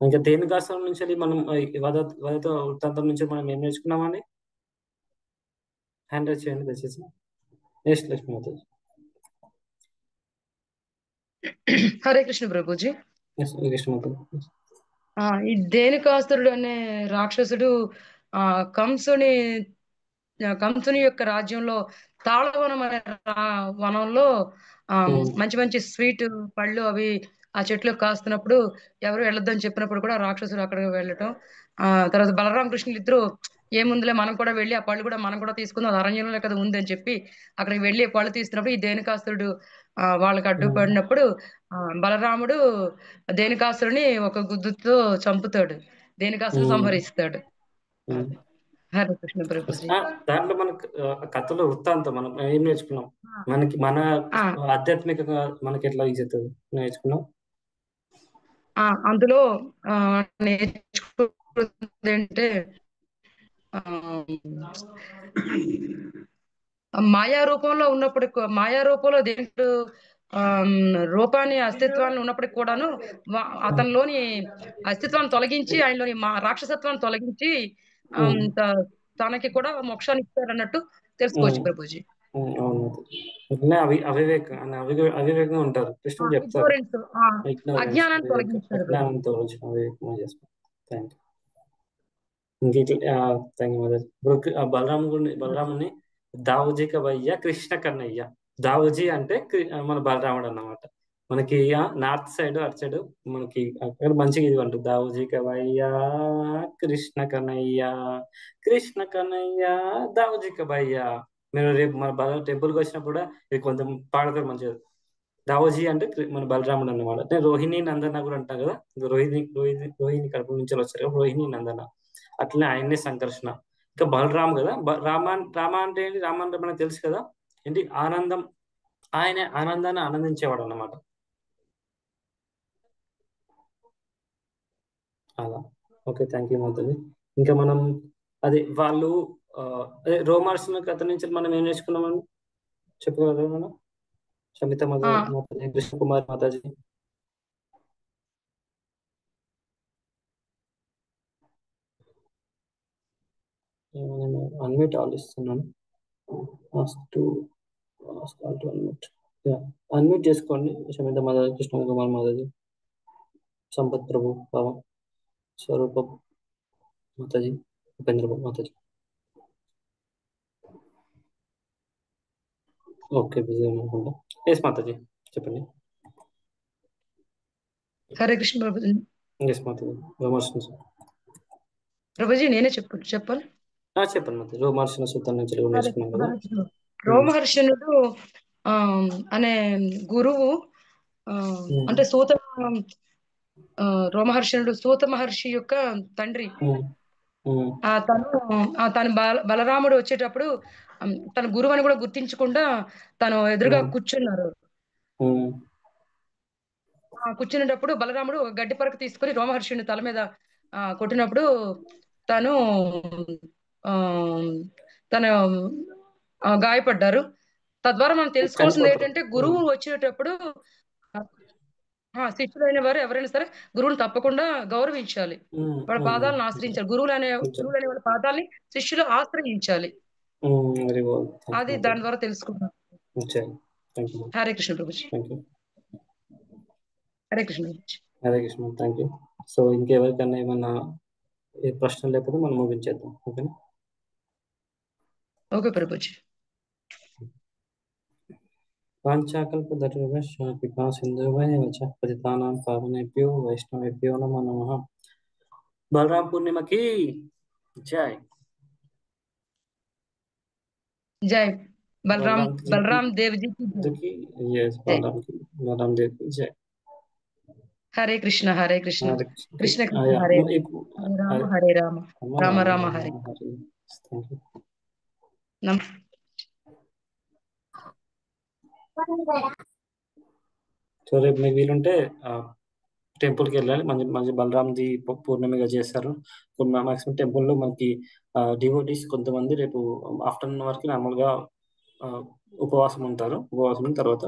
S1: ఇంకా దేనికాశ్రం నుంచి వెళ్ళి మనం వదతో వృత్తాంతం నుంచి మనం ఏం నేర్చుకున్నామండి? హ్యాండ్ రైజ్ చేయండి దయచేసి. నెక్స్ట్ లక్ష్మి మాతాజీ.
S2: హరే కృష్ణ ప్రభుజీ.
S1: కృష్ణ మాతాజీ.
S2: ఈ దేనికాసురుడు అనే రాక్షసుడు కంసుని యొక్క రాజ్యంలో తాళవనం అనే వనంలో మంచి మంచి స్వీట్ పళ్ళు అవి ఆ చెట్లు కాస్తున్నప్పుడు ఎవరు వెళ్ళొద్దని చెప్పినప్పుడు కూడా రాక్షసుడు అక్కడికి వెళ్ళటం. తర్వాత బలరామకృష్ణులు ఇద్దరు ఏముందిలే మనం కూడా వెళ్ళి ఆ పళ్ళు కూడా మనం కూడా తీసుకుందాం, అది అరణ్యంలో కదా ఉంది అని చెప్పి అక్కడికి వెళ్ళి పళ్ళు తీస్తున్నప్పుడు ఈ దేనికాసురుడు వాళ్ళకి అడ్డుపడినప్పుడు బలరాముడు దేనికాసురుని ఒక గుద్దుతో చంపుతాడు, దేనికాసురుని సంహరిస్తాడు. హరే కృష్ణ ప్రభుజీ.
S1: దాంట్లో మనకు కథలో వృత్తాంతం మనం ఏం నేర్చుకున్నాం? మనకి మన ఆధ్యాత్మికంగా మనకి ఎట్లా ఇచ్చేది నేర్చుకున్నాం?
S2: అందులో నేర్చుకుంటే మాయా రూపంలో ఉన్నప్పుడు, మాయా రూపంలో దేవుడు రూపాన్ని అస్తిత్వాన్ని ఉన్నప్పటికి కూడాను అతనిలోని అస్తిత్వాన్ని తొలగించి ఆయనలోని రాక్షసత్వాన్ని తొలగించి తనకి కూడా మోక్షాన్ని ఇస్తారు అన్నట్టు తెలుసుకోవచ్చు ప్రభుజీ.
S1: అవివేకంగా ఉంటారు, కృష్ణుడు చెప్తారు
S2: అజ్ఞానాన్ని తొలగించారు.
S1: బలరాముని దావుజీ కవయ్య కృష్ణ కన్నయ్య. దావుజీ అంటే మన బలరాముడు అన్నమాట. మనకి నార్త్ సైడ్ అటు సైడ్ మనకి అక్కడ మంచిగా ఇది అంటారు, దావుజీ కవయ్య కృష్ణ కన్నయ్య, కృష్ణ కన్నయ్య దావుజీ కవయ్య. మీరు రేపు మన టెంపుల్కి వచ్చినప్పుడు ఇది కొంచెం పాడతారు మంచిగా. దావోజీ అంటే మన బలరాముడు అన్నమాట. అంటే రోహిణి నందన కూడా అంటాం కదా, రోహిణి కడుపు నుంచి వచ్చారు కదా, రోహిణి నందన. అట్లనే ఆయన్నే సంకర్షణ. ఇంకా బలరాము కదా, రామ అంటే ఏంటి? రామ అంటే మనకు తెలుసు కదా ఏంటి, ఆనందం. ఆయన ఆనందాన్ని ఆనందించేవాడు అన్నమాట. అలా ఓకే, థ్యాంక్ యూ మాధవి. ఇంకా మనం అదే వాళ్ళు రోమర్స్ కథ నుంచి మనం ఏం నేర్చుకున్నామని చెప్పగలరా మనం? శమిత మాతాజీ, కృష్ణ కుమార్ మాతాజీ. అన్మ్యూట్ ఆల్ ఇస్తున్నాను, అన్మ్యూట్ చేసుకోండి. శమిత మాతాజీ, కృష్ణ కుమార్ మాతాజీ, సంపత్ ప్రభు బాబా, స్వరూప మాతాజీ, ఉపేంద్ర మాతాజీ. ఓకే, బిజీ అనుకుంటా. ఎస్ మాతాజీ చెప్పండి.
S2: హరే కృష్ణ ప్రభుజీ.
S1: ఎస్ మాతాజీ. రోమర్షణ
S2: ప్రభుజీ నేనే చెప్పాలి?
S1: చెప్పండి మాతాజీ. రోమర్షణ సూత్రం నుంచి నేర్చుకున్నాం కదా.
S2: రోమహర్షణుడు అనే గురువు అంటే రోమహర్షణుడు సూత మహర్షి యొక్క తండ్రి. తను బలరాముడు వచ్చేటప్పుడు తన గురువు అని కూడా గుర్తించకుండా తను ఎదురుగా కూర్చున్నారు. కూర్చునేటప్పుడు బలరాముడు గడ్డి పరకు తీసుకుని రోమహర్షుని తల మీద కొట్టినప్పుడు తను గాయపడ్డారు. తద్వారా మనం తెలుసుకోవాల్సింది ఏంటంటే గురువు వచ్చేటప్పుడు శిష్యులైన వారు ఎవరైనా సరే గురువుని తప్పకుండా గౌరవించాలి, వాళ్ళ పాదాలను ఆశ్రయించాలి. గురువులు అనే వాళ్ళ పాదాలని శిష్యులు ఆశ్రయించాలి. అది దాని ద్వారా తెలుసుకున్నాం. Hare Krishna Prabhuji. Hare Krishna Prabhuji.
S1: Hare Krishna, thank you. So ఇంకెవరికన్నా ఏమన్నా ప్రశ్నలు లేకపోతే మనం ముగించేద్దాం. ఓకేనా?
S2: ఓకే ప్రభుజీ.
S1: వాంఛాకల్పతరుభ్యశ్చ కృపా సింధుభ్యశ్చ పతితానాం పావనేభ్యో వైష్ణవేభ్యో నమో నమః. బలరాం పూర్ణిమకి జై.
S2: జై బలరాం దేవ్జీ కి
S1: జై.
S2: హరే కృష్ణ హరే కృష్ణ కృష్ణ కృష్ణ హరే రామ హరే రామ రామ రామ హరే.
S1: సో రేపు మీకు వీలుంటే టెంపుల్కి వెళ్ళాలి. మంచి బలరాంది పూర్ణిమగా చేస్తారు. మాక్సిమం టెంపుల్లో మనకి డివోటీస్ కొంతమంది రేపు ఆఫ్టర్నూన్ వరకు నార్మల్గా ఉపవాసం ఉంటారు. ఉపవాసం తర్వాత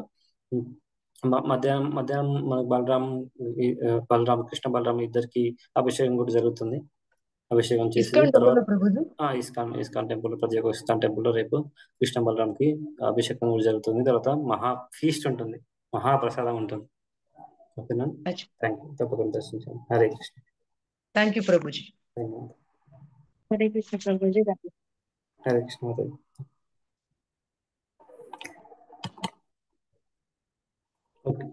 S1: మధ్యాహ్నం మనకు కృష్ణ బలరాం ఇద్దరికి అభిషేకం కూడా జరుగుతుంది. అభిషేకం చేసి
S2: ఇస్కాన్
S1: తర్వాత
S2: టెంపుల్లో ప్రభుజీ.
S1: ఇస్కాన్ టెంపుల్, ప్రతి ఒక్క ఇస్కాన్ టెంపుల్లో రేపు కృష్ణ బలరాంకి అభిషేకం కూడా జరుగుతుంది. తర్వాత మహా ఫీస్ట్ ఉంటుంది, మహాప్రసాదం ఉంటుంది. ఓకేనా? Thank you. తప్పకుండా దర్శించండి. Hare Krishna.
S2: Thank you Prabhuji.
S6: Hare Krishna Prabhuji.
S1: Hare Krishna. Okay.